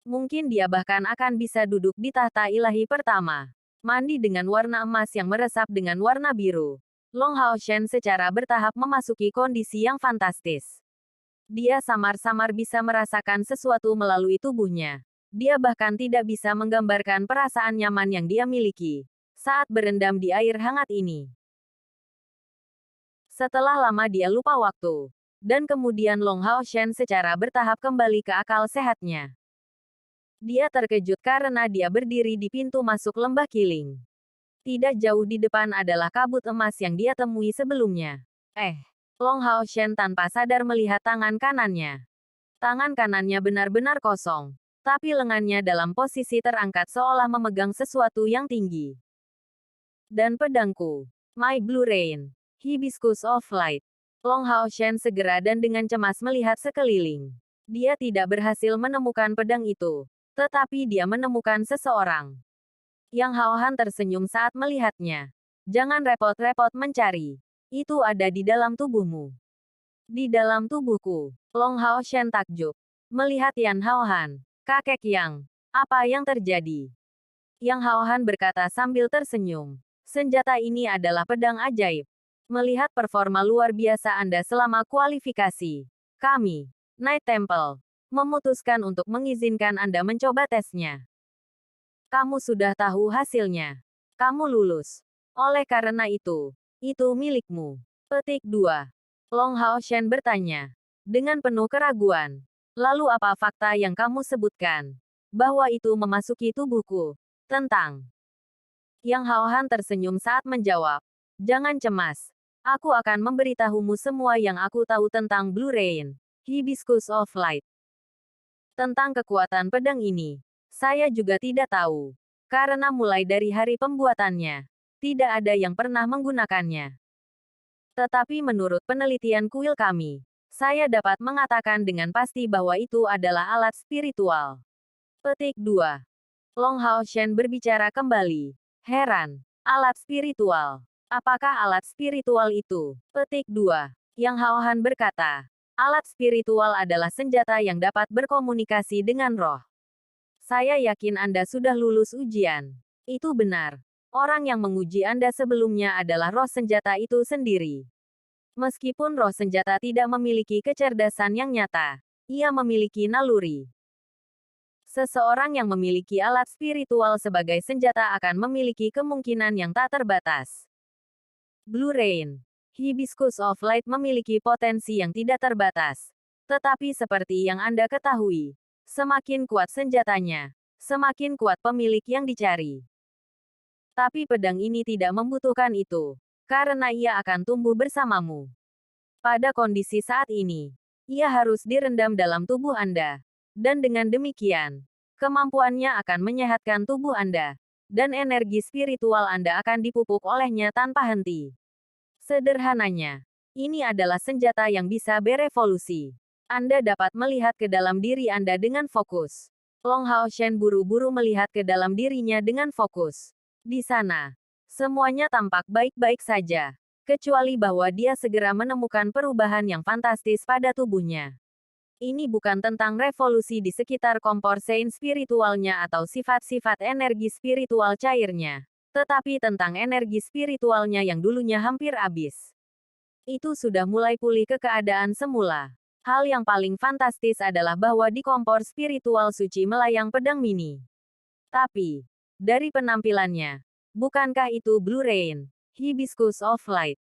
Mungkin dia bahkan akan bisa duduk di tahta ilahi pertama. Mandi dengan warna emas yang meresap dengan warna biru. Long Hao Shen secara bertahap memasuki kondisi yang fantastis. Dia samar-samar bisa merasakan sesuatu melalui tubuhnya. Dia bahkan tidak bisa menggambarkan perasaan nyaman yang dia miliki saat berendam di air hangat ini. Setelah lama dia lupa waktu. Dan kemudian Long Hao Shen secara bertahap kembali ke akal sehatnya. Dia terkejut karena dia berdiri di pintu masuk lembah kiling. Tidak jauh di depan adalah kabut emas yang dia temui sebelumnya. Long Hao Shen tanpa sadar melihat tangan kanannya. Tangan kanannya benar-benar kosong, tapi lengannya dalam posisi terangkat seolah memegang sesuatu yang tinggi. Dan pedangku, My Blue Rain, Hibiscus of Light. Long Hao Shen segera dan dengan cemas melihat sekeliling. Dia tidak berhasil menemukan pedang itu, tetapi dia menemukan seseorang. Yang Hao Han tersenyum saat melihatnya. Jangan repot-repot mencari. Itu ada di dalam tubuhmu. Di dalam tubuhku. Long Hao Shen takjub. Melihat Yan Hao Han. Kakek Yang. Apa yang terjadi? Yang Hao Han berkata sambil tersenyum. Senjata ini adalah pedang ajaib. Melihat performa luar biasa Anda selama kualifikasi. Kami, Night Temple, memutuskan untuk mengizinkan Anda mencoba tesnya. Kamu sudah tahu hasilnya. Kamu lulus. Oleh karena itu milikmu. Petik 2. Long Hao Shen bertanya. Dengan penuh keraguan. Lalu apa fakta yang kamu sebutkan? Bahwa itu memasuki tubuhku. Tentang. Yang Hao Han tersenyum saat menjawab. Jangan cemas. Aku akan memberitahumu semua yang aku tahu tentang Blue Rain, Hibiscus of Light. Tentang kekuatan pedang ini. Saya juga tidak tahu. Karena mulai dari hari pembuatannya, tidak ada yang pernah menggunakannya. Tetapi menurut penelitian kuil kami, saya dapat mengatakan dengan pasti bahwa itu adalah alat spiritual. Petik 2. Long Hao Shen berbicara kembali. Heran. Alat spiritual. Apakah alat spiritual itu? Petik 2. Yang Hao Han berkata, alat spiritual adalah senjata yang dapat berkomunikasi dengan roh. Saya yakin Anda sudah lulus ujian. Itu benar. Orang yang menguji Anda sebelumnya adalah roh senjata itu sendiri. Meskipun roh senjata tidak memiliki kecerdasan yang nyata, ia memiliki naluri. Seseorang yang memiliki alat spiritual sebagai senjata akan memiliki kemungkinan yang tak terbatas. Blue Rain, Hibiscus of Light memiliki potensi yang tidak terbatas. Tetapi seperti yang Anda ketahui, semakin kuat senjatanya, semakin kuat pemilik yang dicari. Tapi pedang ini tidak membutuhkan itu, karena ia akan tumbuh bersamamu. Pada kondisi saat ini, ia harus direndam dalam tubuh Anda. Dan dengan demikian, kemampuannya akan menyehatkan tubuh Anda, dan energi spiritual Anda akan dipupuk olehnya tanpa henti. Sederhananya, ini adalah senjata yang bisa berevolusi. Anda dapat melihat ke dalam diri Anda dengan fokus. Long Hao Shen buru-buru melihat ke dalam dirinya dengan fokus. Di sana, semuanya tampak baik-baik saja, kecuali bahwa dia segera menemukan perubahan yang fantastis pada tubuhnya. Ini bukan tentang revolusi di sekitar kompor sein spiritualnya atau sifat-sifat energi spiritual cairnya, tetapi tentang energi spiritualnya yang dulunya hampir habis. Itu sudah mulai pulih ke keadaan semula. Hal yang paling fantastis adalah bahwa di kompor spiritual suci melayang pedang mini. Tapi, dari penampilannya, bukankah itu Blue Rain, Hibiscus of Light?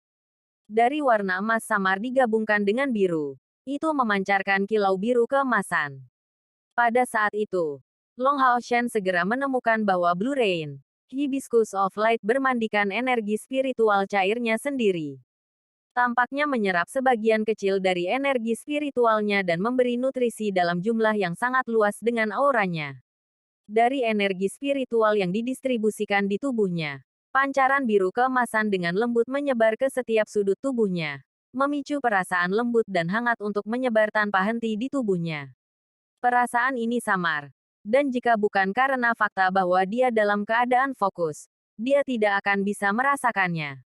Dari warna emas samar digabungkan dengan biru, itu memancarkan kilau biru keemasan. Pada saat itu, Long Hao Shen segera menemukan bahwa Blue Rain, Hibiscus of Light bermandikan energi spiritual cairnya sendiri. Tampaknya menyerap sebagian kecil dari energi spiritualnya dan memberi nutrisi dalam jumlah yang sangat luas dengan auranya. Dari energi spiritual yang didistribusikan di tubuhnya, pancaran biru keemasan dengan lembut menyebar ke setiap sudut tubuhnya, memicu perasaan lembut dan hangat untuk menyebar tanpa henti di tubuhnya. Perasaan ini samar, dan jika bukan karena fakta bahwa dia dalam keadaan fokus, dia tidak akan bisa merasakannya.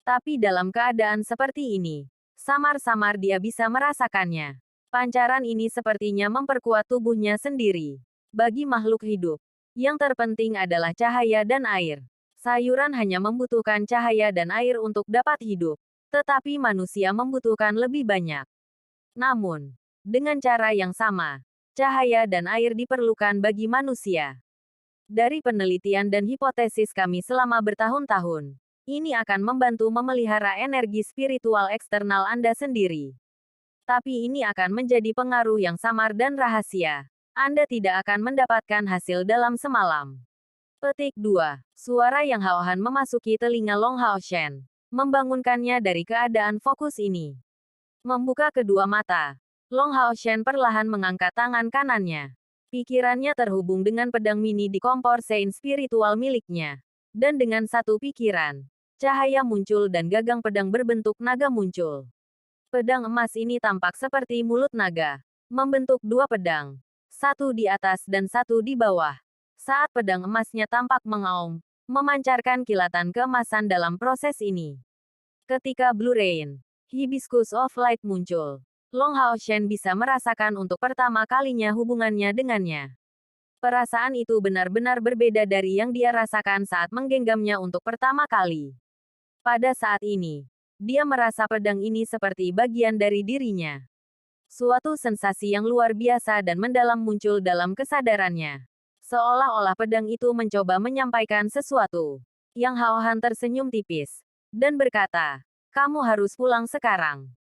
Tapi dalam keadaan seperti ini, samar-samar dia bisa merasakannya. Pancaran ini sepertinya memperkuat tubuhnya sendiri. Bagi makhluk hidup, yang terpenting adalah cahaya dan air. Sayuran hanya membutuhkan cahaya dan air untuk dapat hidup, tetapi manusia membutuhkan lebih banyak. Namun, dengan cara yang sama, cahaya dan air diperlukan bagi manusia. Dari penelitian dan hipotesis kami selama bertahun-tahun, ini akan membantu memelihara energi spiritual eksternal Anda sendiri. Tapi ini akan menjadi pengaruh yang samar dan rahasia. Anda tidak akan mendapatkan hasil dalam semalam. Petik 2. Suara yang Hao Han memasuki telinga Long Hao Shen, membangunkannya dari keadaan fokus ini. Membuka kedua mata, Long Hao Shen perlahan mengangkat tangan kanannya. Pikirannya terhubung dengan pedang mini di kompor sein spiritual miliknya. Dan dengan satu pikiran, cahaya muncul dan gagang pedang berbentuk naga muncul. Pedang emas ini tampak seperti mulut naga, membentuk dua pedang, satu di atas dan satu di bawah. Saat pedang emasnya tampak mengaum, memancarkan kilatan keemasan dalam proses ini. Ketika Blue Rain, Hibiscus of Light muncul, Long Hao Shen bisa merasakan untuk pertama kalinya hubungannya dengannya. Perasaan itu benar-benar berbeda dari yang dia rasakan saat menggenggamnya untuk pertama kali. Pada saat ini, dia merasa pedang ini seperti bagian dari dirinya. Suatu sensasi yang luar biasa dan mendalam muncul dalam kesadarannya. Seolah-olah pedang itu mencoba menyampaikan sesuatu. Yang Hao Han tersenyum tipis dan berkata, "Kamu harus pulang sekarang.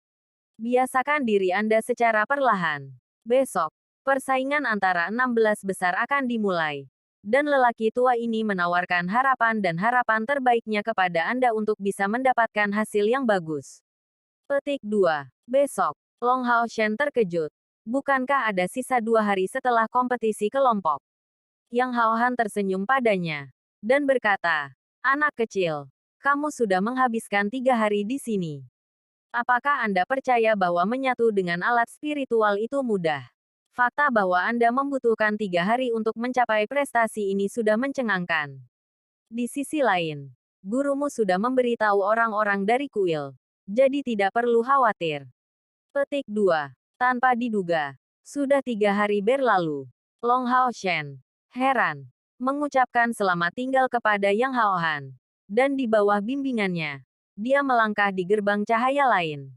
Biasakan diri Anda secara perlahan. Besok, persaingan antara 16 besar akan dimulai. Dan lelaki tua ini menawarkan harapan dan harapan terbaiknya kepada Anda untuk bisa mendapatkan hasil yang bagus." Petik 2. Besok, Long Hao Shen terkejut. Bukankah ada sisa 2 hari setelah kompetisi kelompok? Yang Hao Han tersenyum padanya dan berkata, "Anak kecil, kamu sudah menghabiskan 3 hari di sini. Apakah Anda percaya bahwa menyatu dengan alat spiritual itu mudah? Fakta bahwa Anda membutuhkan 3 hari untuk mencapai prestasi ini sudah mencengangkan. Di sisi lain, gurumu sudah memberitahu orang-orang dari kuil. Jadi tidak perlu khawatir." Petik 2. Tanpa diduga, sudah 3 hari berlalu. Long Hao Shen, heran, mengucapkan selamat tinggal kepada Yang Hao Han. Dan di bawah bimbingannya, dia melangkah di gerbang cahaya lain.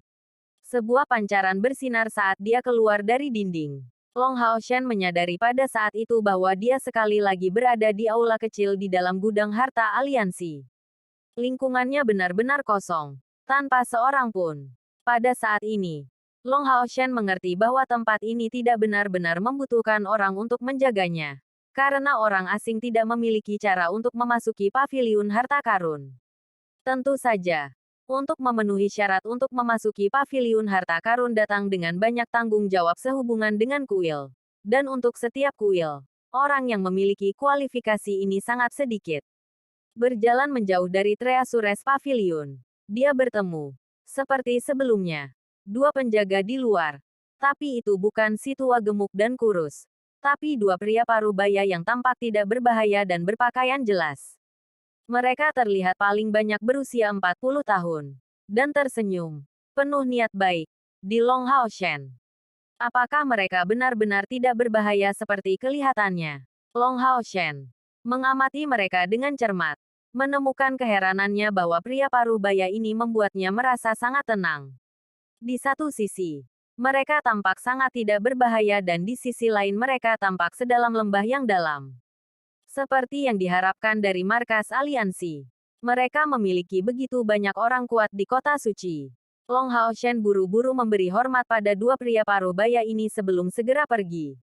Sebuah pancaran bersinar saat dia keluar dari dinding. Long Hao Shen menyadari pada saat itu bahwa dia sekali lagi berada di aula kecil di dalam gudang harta aliansi. Lingkungannya benar-benar kosong, tanpa seorang pun. Pada saat ini, Long Hao Shen mengerti bahwa tempat ini tidak benar-benar membutuhkan orang untuk menjaganya. Karena orang asing tidak memiliki cara untuk memasuki paviliun harta karun. Tentu saja, untuk memenuhi syarat untuk memasuki paviliun harta karun datang dengan banyak tanggung jawab sehubungan dengan kuil. Dan untuk setiap kuil, orang yang memiliki kualifikasi ini sangat sedikit. Berjalan menjauh dari Treasures Pavilion, dia bertemu, seperti sebelumnya, 2 penjaga di luar. Tapi itu bukan si tua gemuk dan kurus, tapi 2 pria parubaya yang tampak tidak berbahaya dan berpakaian jelas. Mereka terlihat paling banyak berusia 40 tahun. Dan tersenyum, penuh niat baik, di Long Hao Shen. Apakah mereka benar-benar tidak berbahaya seperti kelihatannya? Long Hao Shen mengamati mereka dengan cermat. Menemukan keheranannya bahwa pria parubaya ini membuatnya merasa sangat tenang. Di satu sisi, mereka tampak sangat tidak berbahaya dan di sisi lain mereka tampak sedalam lembah yang dalam. Seperti yang diharapkan dari markas aliansi. Mereka memiliki begitu banyak orang kuat di kota suci. Long Hao Shen buru-buru memberi hormat pada 2 pria parubaya ini sebelum segera pergi.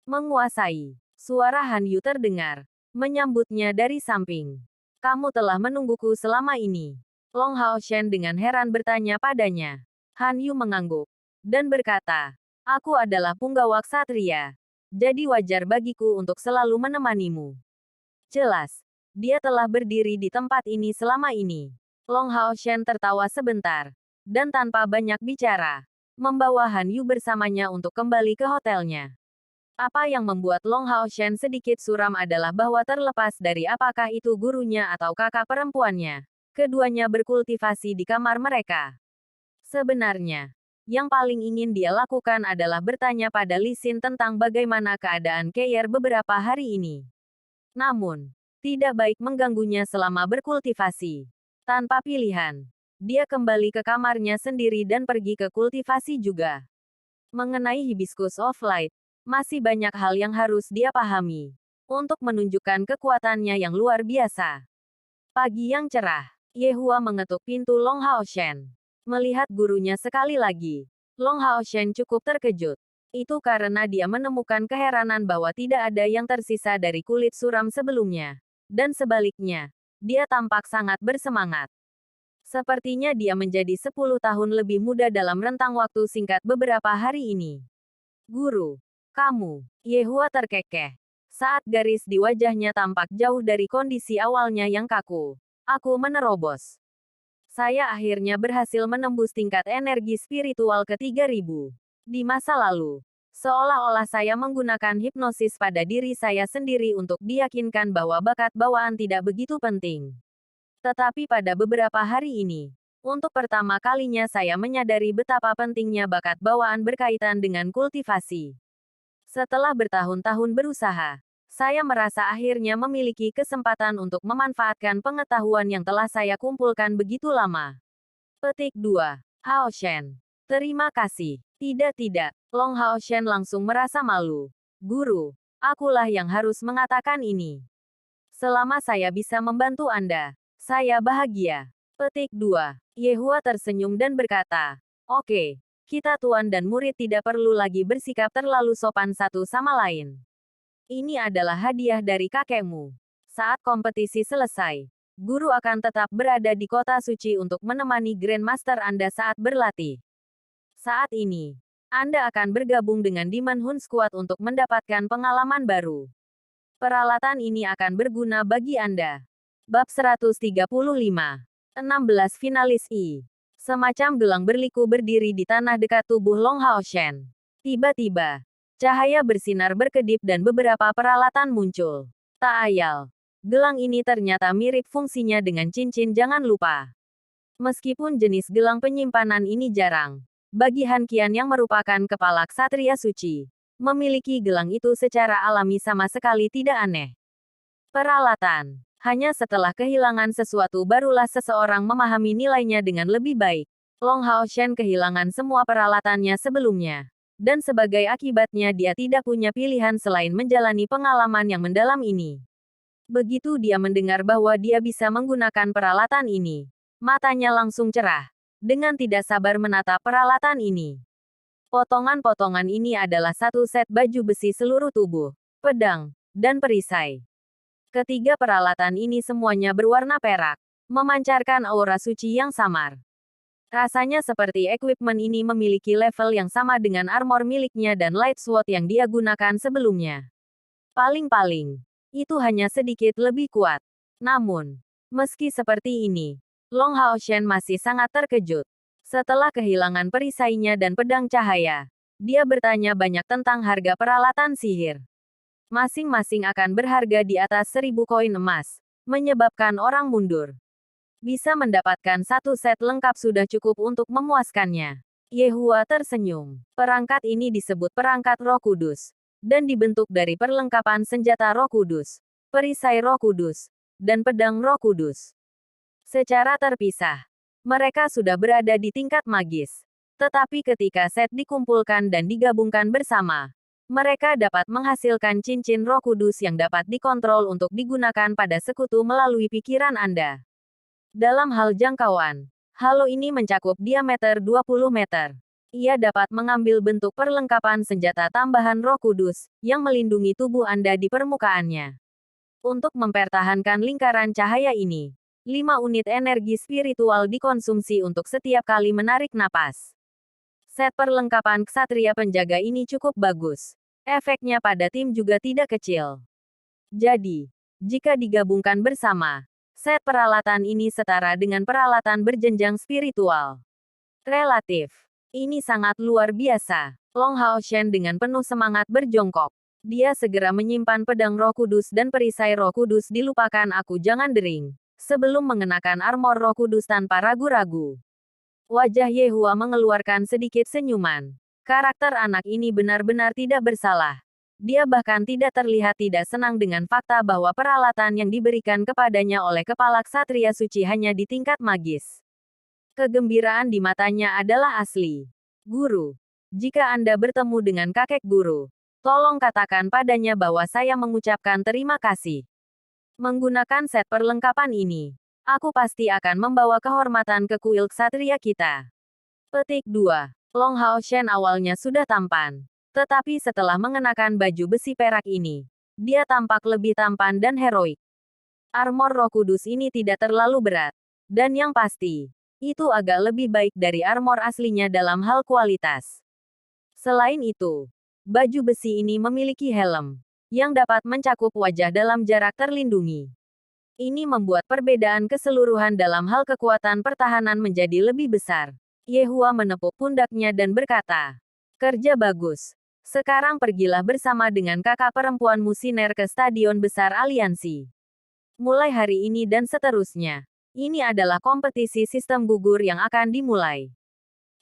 Menguasai. Suara Han Yu terdengar. Menyambutnya dari samping. "Kamu telah menungguku selama ini." Long Hao Shen dengan heran bertanya padanya. Han Yu mengangguk dan berkata, "Aku adalah punggawa ksatria. Jadi wajar bagiku untuk selalu menemanimu." Jelas, dia telah berdiri di tempat ini selama ini. Long Hao Shen tertawa sebentar, dan tanpa banyak bicara, membawa Han Yu bersamanya untuk kembali ke hotelnya. Apa yang membuat Long Hao Shen sedikit suram adalah bahwa terlepas dari apakah itu gurunya atau kakak perempuannya, keduanya berkultivasi di kamar mereka. Sebenarnya, yang paling ingin dia lakukan adalah bertanya pada Li Xin tentang bagaimana keadaan Keir beberapa hari ini. Namun, tidak baik mengganggunya selama berkultivasi. Tanpa pilihan, dia kembali ke kamarnya sendiri dan pergi ke kultivasi juga. Mengenai Hibiscus of Light, masih banyak hal yang harus dia pahami untuk menunjukkan kekuatannya yang luar biasa. Pagi yang cerah, Yehua mengetuk pintu Long Hao Shen. Melihat gurunya sekali lagi, Long Hao Shen cukup terkejut. Itu karena dia menemukan keheranan bahwa tidak ada yang tersisa dari kulit suram sebelumnya. Dan sebaliknya, dia tampak sangat bersemangat. Sepertinya dia menjadi 10 tahun lebih muda dalam rentang waktu singkat beberapa hari ini. Guru, kamu, Yehua terkekeh. Saat garis di wajahnya tampak jauh dari kondisi awalnya yang kaku. Aku menerobos. Saya akhirnya berhasil menembus tingkat energi spiritual ke 3000. Di masa lalu, seolah-olah saya menggunakan hipnosis pada diri saya sendiri untuk diyakinkan bahwa bakat bawaan tidak begitu penting. Tetapi pada beberapa hari ini, untuk pertama kalinya saya menyadari betapa pentingnya bakat bawaan berkaitan dengan kultivasi. Setelah bertahun-tahun berusaha, saya merasa akhirnya memiliki kesempatan untuk memanfaatkan pengetahuan yang telah saya kumpulkan begitu lama. Petik 2. Hao Shen. Terima kasih. Tidak. Long Hao Shen langsung merasa malu. Guru, akulah yang harus mengatakan ini. Selama saya bisa membantu Anda, saya bahagia. Petik 2. Yehua tersenyum dan berkata, oke, kita tuan dan murid tidak perlu lagi bersikap terlalu sopan satu sama lain. Ini adalah hadiah dari kakekmu. Saat kompetisi selesai, guru akan tetap berada di kota suci untuk menemani Grandmaster Anda saat berlatih. Saat ini, Anda akan bergabung dengan Demon Hun Squad untuk mendapatkan pengalaman baru. Peralatan ini akan berguna bagi Anda. Bab 135. 16 finalis I. Semacam gelang berliku berdiri di tanah dekat tubuh Long Hao Shen. Tiba-tiba, cahaya bersinar berkedip dan beberapa peralatan muncul. Tak ayal, gelang ini ternyata mirip fungsinya dengan cincin jangan lupa. Meskipun jenis gelang penyimpanan ini jarang, bagi Han Qian yang merupakan kepala ksatria suci, memiliki gelang itu secara alami sama sekali tidak aneh. Peralatan. Hanya setelah kehilangan sesuatu barulah seseorang memahami nilainya dengan lebih baik. Long Hao Shen kehilangan semua peralatannya sebelumnya. Dan sebagai akibatnya dia tidak punya pilihan selain menjalani pengalaman yang mendalam ini. Begitu dia mendengar bahwa dia bisa menggunakan peralatan ini, matanya langsung cerah. Dengan tidak sabar menatap peralatan ini. Potongan-potongan ini adalah satu set baju besi seluruh tubuh, pedang, dan perisai. Ketiga peralatan ini semuanya berwarna perak, memancarkan aura suci yang samar. Rasanya seperti equipment ini memiliki level yang sama dengan armor miliknya dan light sword yang dia gunakan sebelumnya. Paling-paling, itu hanya sedikit lebih kuat. Namun, meski seperti ini, Long Hao Shen masih sangat terkejut. Setelah kehilangan perisainya dan pedang cahaya, dia bertanya banyak tentang harga peralatan sihir. Masing-masing akan berharga di atas 1000 koin emas, menyebabkan orang mundur. Bisa mendapatkan satu set lengkap sudah cukup untuk memuaskannya. Yehua tersenyum. Perangkat ini disebut perangkat Roh Kudus, dan dibentuk dari perlengkapan senjata Roh Kudus, perisai Roh Kudus, dan pedang Roh Kudus. Secara terpisah, mereka sudah berada di tingkat magis. Tetapi ketika set dikumpulkan dan digabungkan bersama, mereka dapat menghasilkan cincin Roh Kudus yang dapat dikontrol untuk digunakan pada sekutu melalui pikiran Anda. Dalam hal jangkauan, halo ini mencakup diameter 20 meter. Ia dapat mengambil bentuk perlengkapan senjata tambahan Roh Kudus, yang melindungi tubuh Anda di permukaannya. Untuk mempertahankan lingkaran cahaya ini, 5 unit energi spiritual dikonsumsi untuk setiap kali menarik napas. Set perlengkapan ksatria penjaga ini cukup bagus. Efeknya pada tim juga tidak kecil. Jadi, jika digabungkan bersama, set peralatan ini setara dengan peralatan berjenjang spiritual. Relatif, ini sangat luar biasa. Long Hao Shen dengan penuh semangat berjongkok. Dia segera menyimpan pedang Roh Kudus dan perisai Roh Kudus dilupakan aku jangan dering. Sebelum mengenakan armor Roh Kudus tanpa ragu-ragu. Wajah Yehua mengeluarkan sedikit senyuman. Karakter anak ini benar-benar tidak bersalah. Dia bahkan tidak terlihat tidak senang dengan fakta bahwa peralatan yang diberikan kepadanya oleh kepala ksatria suci hanya di tingkat magis. Kegembiraan di matanya adalah asli. Guru, jika Anda bertemu dengan kakek guru, tolong katakan padanya bahwa saya mengucapkan terima kasih. Menggunakan set perlengkapan ini, aku pasti akan membawa kehormatan ke kuil ksatria kita. Petik 2. Long Hao Shen awalnya sudah tampan. Tetapi setelah mengenakan baju besi perak ini, dia tampak lebih tampan dan heroik. Armor Roh Kudus ini tidak terlalu berat. Dan yang pasti, itu agak lebih baik dari armor aslinya dalam hal kualitas. Selain itu, baju besi ini memiliki helm yang dapat mencakup wajah dalam jarak terlindungi. Ini membuat perbedaan keseluruhan dalam hal kekuatan pertahanan menjadi lebih besar. Yehua menepuk pundaknya dan berkata, "Kerja bagus. Sekarang pergilah bersama dengan kakak perempuanmu Siner ke Stadion Besar Aliansi. Mulai hari ini dan seterusnya, ini adalah kompetisi sistem gugur yang akan dimulai.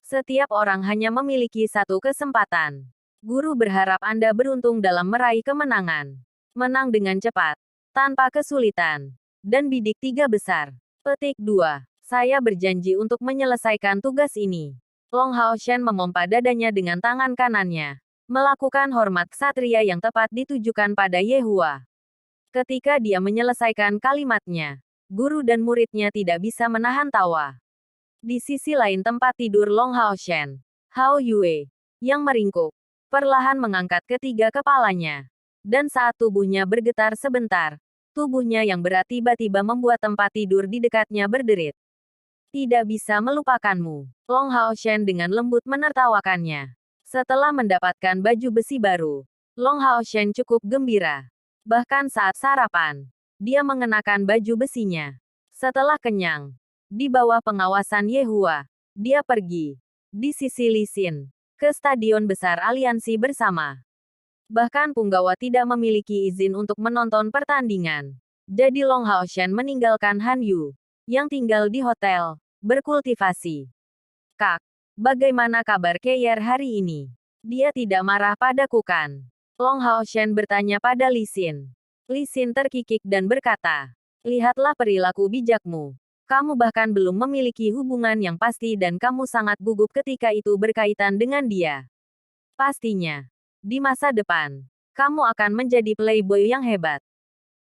Setiap orang hanya memiliki satu kesempatan. Guru berharap Anda beruntung dalam meraih kemenangan. Menang dengan cepat, tanpa kesulitan, dan bidik 3 besar." Petik 2. Saya berjanji untuk menyelesaikan tugas ini. Long Hao Shen memompa dadanya dengan tangan kanannya, melakukan hormat ksatria yang tepat ditujukan pada Yehua. Ketika dia menyelesaikan kalimatnya, guru dan muridnya tidak bisa menahan tawa. Di sisi lain tempat tidur Long Hao Shen, Hao Yue, yang meringkuk, perlahan mengangkat ketiga kepalanya. Dan saat tubuhnya bergetar sebentar, tubuhnya yang berat tiba-tiba membuat tempat tidur di dekatnya berderit. "Tidak bisa melupakanmu," Long Hao Shen dengan lembut menertawakannya. Setelah mendapatkan baju besi baru, Long Hao Shen cukup gembira. Bahkan saat sarapan, dia mengenakan baju besinya. Setelah kenyang, di bawah pengawasan Yehua, dia pergi, di sisi Li Xin, ke Stadion Besar Aliansi bersama. Bahkan Punggawa tidak memiliki izin untuk menonton pertandingan. Jadi Long Hao Shen meninggalkan Han Yu, yang tinggal di hotel, berkultivasi. "Kak, bagaimana kabar Keyer hari ini?" Dia tidak marah padaku kan? Long Hao Shen bertanya pada Li Xin. Li Xin terkikik dan berkata, "Lihatlah perilaku bijakmu. Kamu bahkan belum memiliki hubungan yang pasti dan kamu sangat gugup ketika itu berkaitan dengan dia. Pastinya, di masa depan, kamu akan menjadi playboy yang hebat."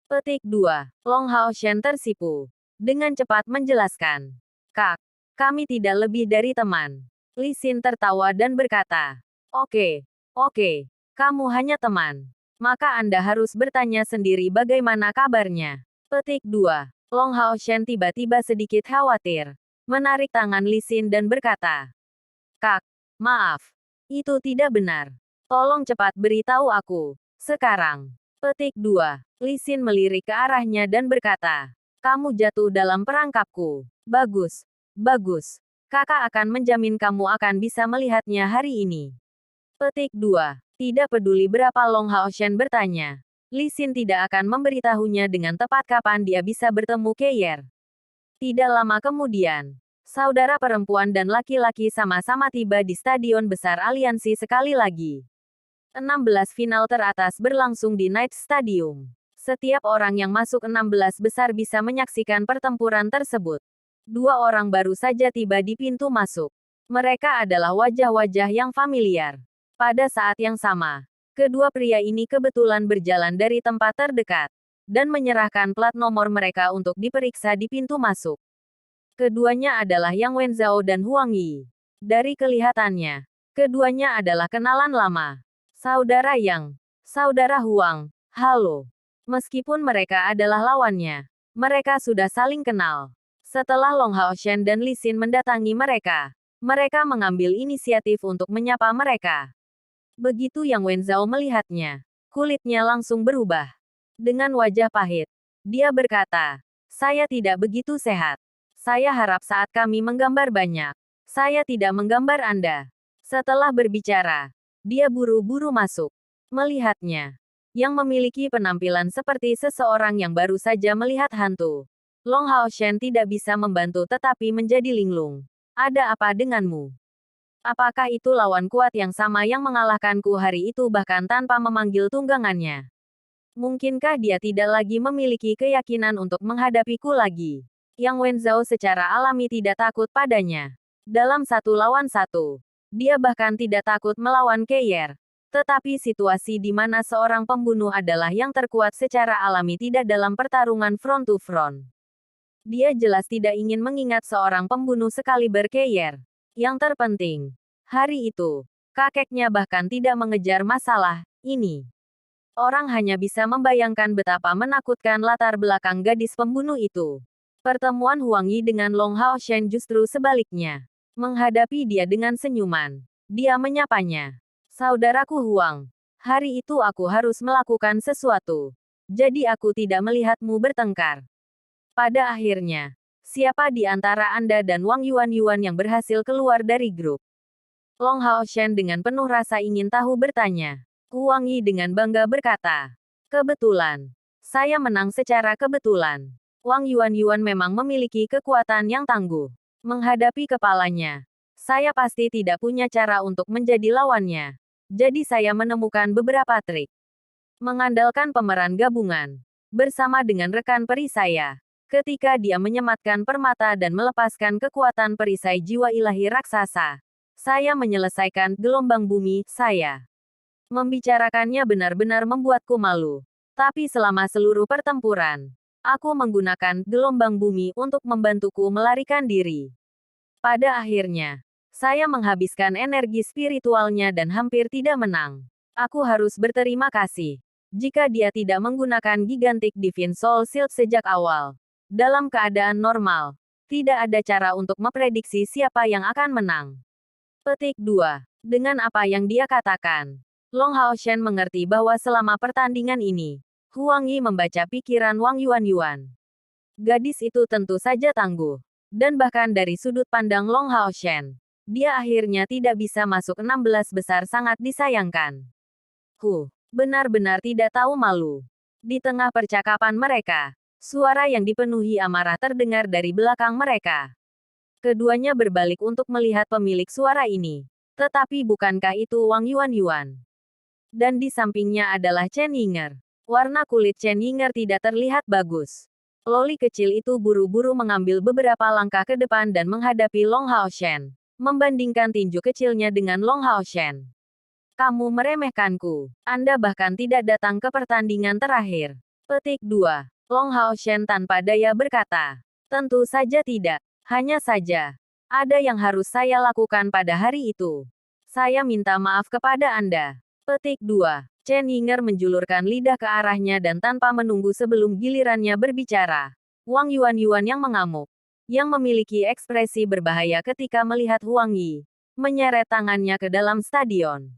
Petik 2. Long Hao Shen tersipu. Dengan cepat menjelaskan, "Kak, kami tidak lebih dari teman." Li Xin tertawa dan berkata, Oke, kamu hanya teman. Maka Anda harus bertanya sendiri bagaimana kabarnya." Petik 2. Long Hao Shen tiba-tiba sedikit khawatir, menarik tangan Li Xin dan berkata, "Kak, maaf. Itu tidak benar. Tolong cepat beritahu aku. Sekarang." Petik 2. Li Xin melirik ke arahnya dan berkata, "Kamu jatuh dalam perangkapku. Bagus. Kakak akan menjamin kamu akan bisa melihatnya hari ini." Petik 2. Tidak peduli berapa Long Hao Shen bertanya, Li Xin tidak akan memberitahunya dengan tepat kapan dia bisa bertemu Keyer. Tidak lama kemudian, saudara perempuan dan laki-laki sama-sama tiba di Stadion Besar Aliansi sekali lagi. 16 final teratas berlangsung di Night Stadium. Setiap orang yang masuk 16 besar bisa menyaksikan pertempuran tersebut. 2 orang baru saja tiba di pintu masuk. Mereka adalah wajah-wajah yang familiar. Pada saat yang sama, kedua pria ini kebetulan berjalan dari tempat terdekat dan menyerahkan plat nomor mereka untuk diperiksa di pintu masuk. Keduanya adalah Yang Wenzhao dan Huang Yi. Dari kelihatannya, keduanya adalah kenalan lama. Saudara Yang, saudara Huang, halo. Meskipun mereka adalah lawannya, mereka sudah saling kenal. Setelah Long Hao Shen dan Li Xin mendatangi mereka, mereka mengambil inisiatif untuk menyapa mereka. Begitu Yang Wenzhao melihatnya, kulitnya langsung berubah. Dengan wajah pahit, dia berkata, "Saya tidak begitu sehat. Saya harap saat kami menggambar banyak, saya tidak menggambar Anda." Setelah berbicara, dia buru-buru masuk. Melihatnya, yang memiliki penampilan seperti seseorang yang baru saja melihat hantu, Long Hao Shen tidak bisa membantu tetapi menjadi linglung. "Ada apa denganmu? Apakah itu lawan kuat yang sama yang mengalahkanku hari itu bahkan tanpa memanggil tunggangannya? Mungkinkah dia tidak lagi memiliki keyakinan untuk menghadapiku lagi?" Yang Wenzhao secara alami tidak takut padanya. Dalam 1 lawan 1, dia bahkan tidak takut melawan Keyer. Tetapi situasi di mana seorang pembunuh adalah yang terkuat secara alami tidak dalam pertarungan front to front. Dia jelas tidak ingin mengingat seorang pembunuh sekaliber Keyer. Yang terpenting, hari itu, Kakeknya bahkan tidak mengejar masalah ini. Orang hanya bisa membayangkan betapa menakutkan latar belakang gadis pembunuh itu. Pertemuan Huang Yi dengan Long Hao Shen justru sebaliknya. Menghadapi dia dengan senyuman. Dia menyapanya. Saudaraku Huang, hari itu aku harus melakukan sesuatu. Jadi aku tidak melihatmu bertengkar. Pada akhirnya, siapa di antara Anda dan Wang Yuan yang berhasil keluar dari grup? Long Hao Shen dengan penuh rasa ingin tahu bertanya. Huang Yi dengan bangga berkata, kebetulan. Saya menang secara kebetulan. Wang Yuan memang memiliki kekuatan yang tangguh. Menghadapi kepalanya, saya pasti tidak punya cara untuk menjadi lawannya. Jadi saya menemukan beberapa trik. Mengandalkan pemeran gabungan. Bersama dengan rekan perisai saya. Ketika dia menyematkan permata dan melepaskan kekuatan perisai jiwa ilahi raksasa. Saya menyelesaikan gelombang bumi, saya. Membicarakannya benar-benar membuatku malu. Tapi selama seluruh pertempuran, aku menggunakan gelombang bumi untuk membantuku melarikan diri. Pada akhirnya, saya menghabiskan energi spiritualnya dan hampir tidak menang. Aku harus berterima kasih. Jika dia tidak menggunakan Gigantic Divine Soul Shield sejak awal. Dalam keadaan normal, tidak ada cara untuk memprediksi siapa yang akan menang. Petik 2. Dengan apa yang dia katakan, Long Hao Shen mengerti bahwa selama pertandingan ini, Huang Yi membaca pikiran Wang Yuan. Gadis itu tentu saja tangguh. Dan bahkan dari sudut pandang Long Hao Shen, dia akhirnya tidak bisa masuk 16 besar sangat disayangkan. Benar-benar tidak tahu malu. Di tengah percakapan mereka, suara yang dipenuhi amarah terdengar dari belakang mereka. Keduanya berbalik untuk melihat pemilik suara ini. Tetapi bukankah itu Wang Yuan? Dan di sampingnya adalah Chen Yinger. Warna kulit Chen Yinger tidak terlihat bagus. Loli kecil itu buru-buru mengambil beberapa langkah ke depan dan menghadapi Long Hao Shen. Membandingkan tinju kecilnya dengan Long Hao Shen. Kamu meremehkanku. Anda bahkan tidak datang ke pertandingan terakhir. Petik 2. Long Hao Shen tanpa daya berkata. Tentu saja tidak. Hanya saja. Ada yang harus saya lakukan pada hari itu. Saya minta maaf kepada Anda. Petik 2. Chen Yinger menjulurkan lidah ke arahnya dan tanpa menunggu sebelum gilirannya berbicara. Wang Yuan yang mengamuk. Yang memiliki ekspresi berbahaya ketika melihat Huang Yi. Menyeret tangannya ke dalam stadion.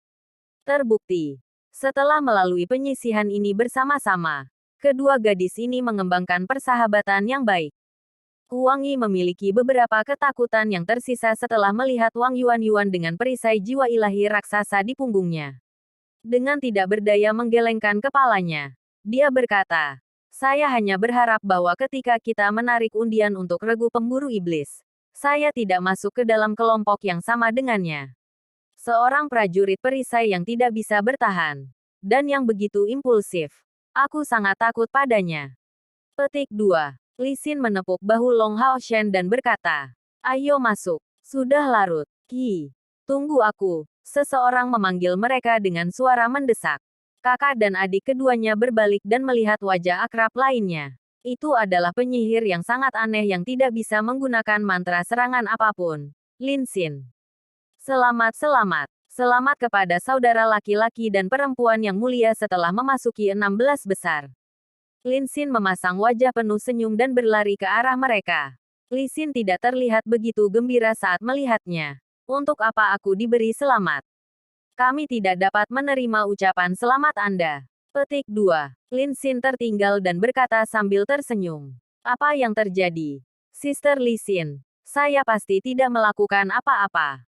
Terbukti. Setelah melalui penyisihan ini bersama-sama, kedua gadis ini mengembangkan persahabatan yang baik. Huang Yi memiliki beberapa ketakutan yang tersisa setelah melihat Wang Yuan dengan perisai jiwa ilahi raksasa di punggungnya. Dengan tidak berdaya menggelengkan kepalanya, dia berkata, saya hanya berharap bahwa ketika kita menarik undian untuk regu pemburu iblis, saya tidak masuk ke dalam kelompok yang sama dengannya. Seorang prajurit perisai yang tidak bisa bertahan, dan yang begitu impulsif. Aku sangat takut padanya. Petik 2. Li Xin menepuk bahu Long Hao Shen dan berkata, ayo masuk, sudah larut. Tunggu aku. Seseorang memanggil mereka dengan suara mendesak. Kakak dan adik keduanya berbalik dan melihat wajah akrab lainnya. Itu adalah penyihir yang sangat aneh yang tidak bisa menggunakan mantra serangan apapun. Lin Xin. Selamat. Selamat kepada saudara laki-laki dan perempuan yang mulia setelah memasuki 16 besar. Lin Xin memasang wajah penuh senyum dan berlari ke arah mereka. Li Xin tidak terlihat begitu gembira saat melihatnya. Untuk apa aku diberi selamat? Kami tidak dapat menerima ucapan selamat Anda. Petik 2. Lin Xin tertinggal dan berkata sambil tersenyum. Apa yang terjadi? Sister Li Xin, saya pasti tidak melakukan apa-apa.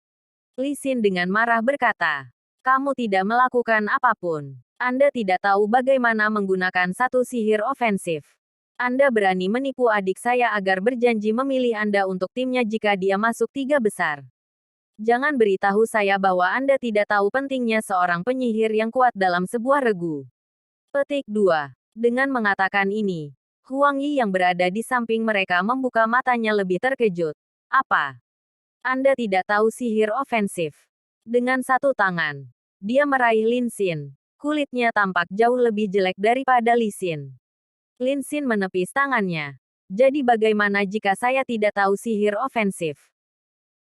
Li Xin dengan marah berkata, kamu tidak melakukan apapun. Anda tidak tahu bagaimana menggunakan satu sihir ofensif. Anda berani menipu adik saya agar berjanji memilih Anda untuk timnya jika dia masuk 3 besar. Jangan beritahu saya bahwa Anda tidak tahu pentingnya seorang penyihir yang kuat dalam sebuah regu. Petik 2. Dengan mengatakan ini, Huang Yi yang berada di samping mereka membuka matanya lebih terkejut. Apa? Anda tidak tahu sihir ofensif? Dengan satu tangan, dia meraih Lin Xin. Kulitnya tampak jauh lebih jelek daripada Li Xin. Lin Xin menepis tangannya. Jadi bagaimana jika saya tidak tahu sihir ofensif?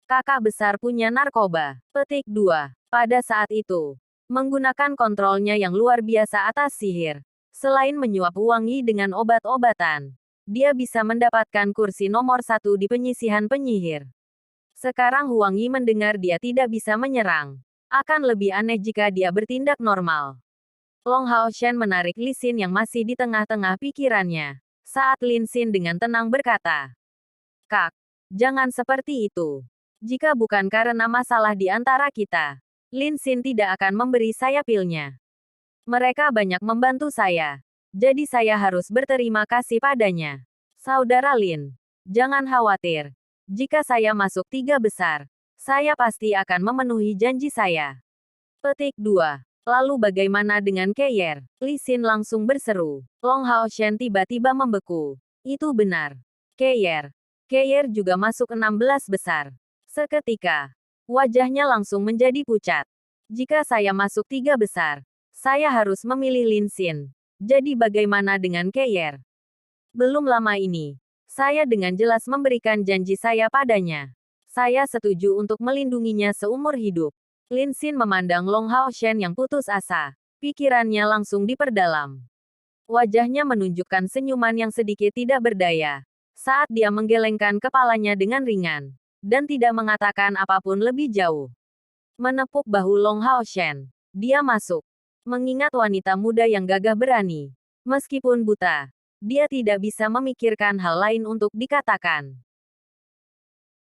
Kakak besar punya narkoba. Petik 2. Pada saat itu, menggunakan kontrolnya yang luar biasa atas sihir, selain menyuap Wang Yi dengan obat-obatan, dia bisa mendapatkan kursi nomor 1 di penyisihan penyihir. Sekarang Huang Yi mendengar dia tidak bisa menyerang. Akan lebih aneh jika dia bertindak normal. Long Hao Shen menarik Li Xin yang masih di tengah-tengah pikirannya. Saat Lin Xin dengan tenang berkata, "Kak, jangan seperti itu. Jika bukan karena masalah di antara kita, Lin Xin tidak akan memberi saya pilnya. Mereka banyak membantu saya. Jadi saya harus berterima kasih padanya. Saudara Lin, jangan khawatir. Jika saya masuk 3 besar, saya pasti akan memenuhi janji saya." Petik 2. Lalu bagaimana dengan Keyer? Li Xin langsung berseru. Long Hao Shen tiba-tiba membeku. Itu benar. Keyer. Keyer juga masuk 16 besar. Seketika, wajahnya langsung menjadi pucat. Jika saya masuk 3 besar, saya harus memilih Lin Xin. Jadi bagaimana dengan Keyer? Belum lama ini, saya dengan jelas memberikan janji saya padanya. Saya setuju untuk melindunginya seumur hidup. Lin Xin memandang Long Hao Shen yang putus asa. Pikirannya langsung diperdalam. Wajahnya menunjukkan senyuman yang sedikit tidak berdaya, saat dia menggelengkan kepalanya dengan ringan, dan tidak mengatakan apapun lebih jauh. Menepuk bahu Long Hao Shen, dia masuk. Mengingat wanita muda yang gagah berani. Meskipun buta, dia tidak bisa memikirkan hal lain untuk dikatakan.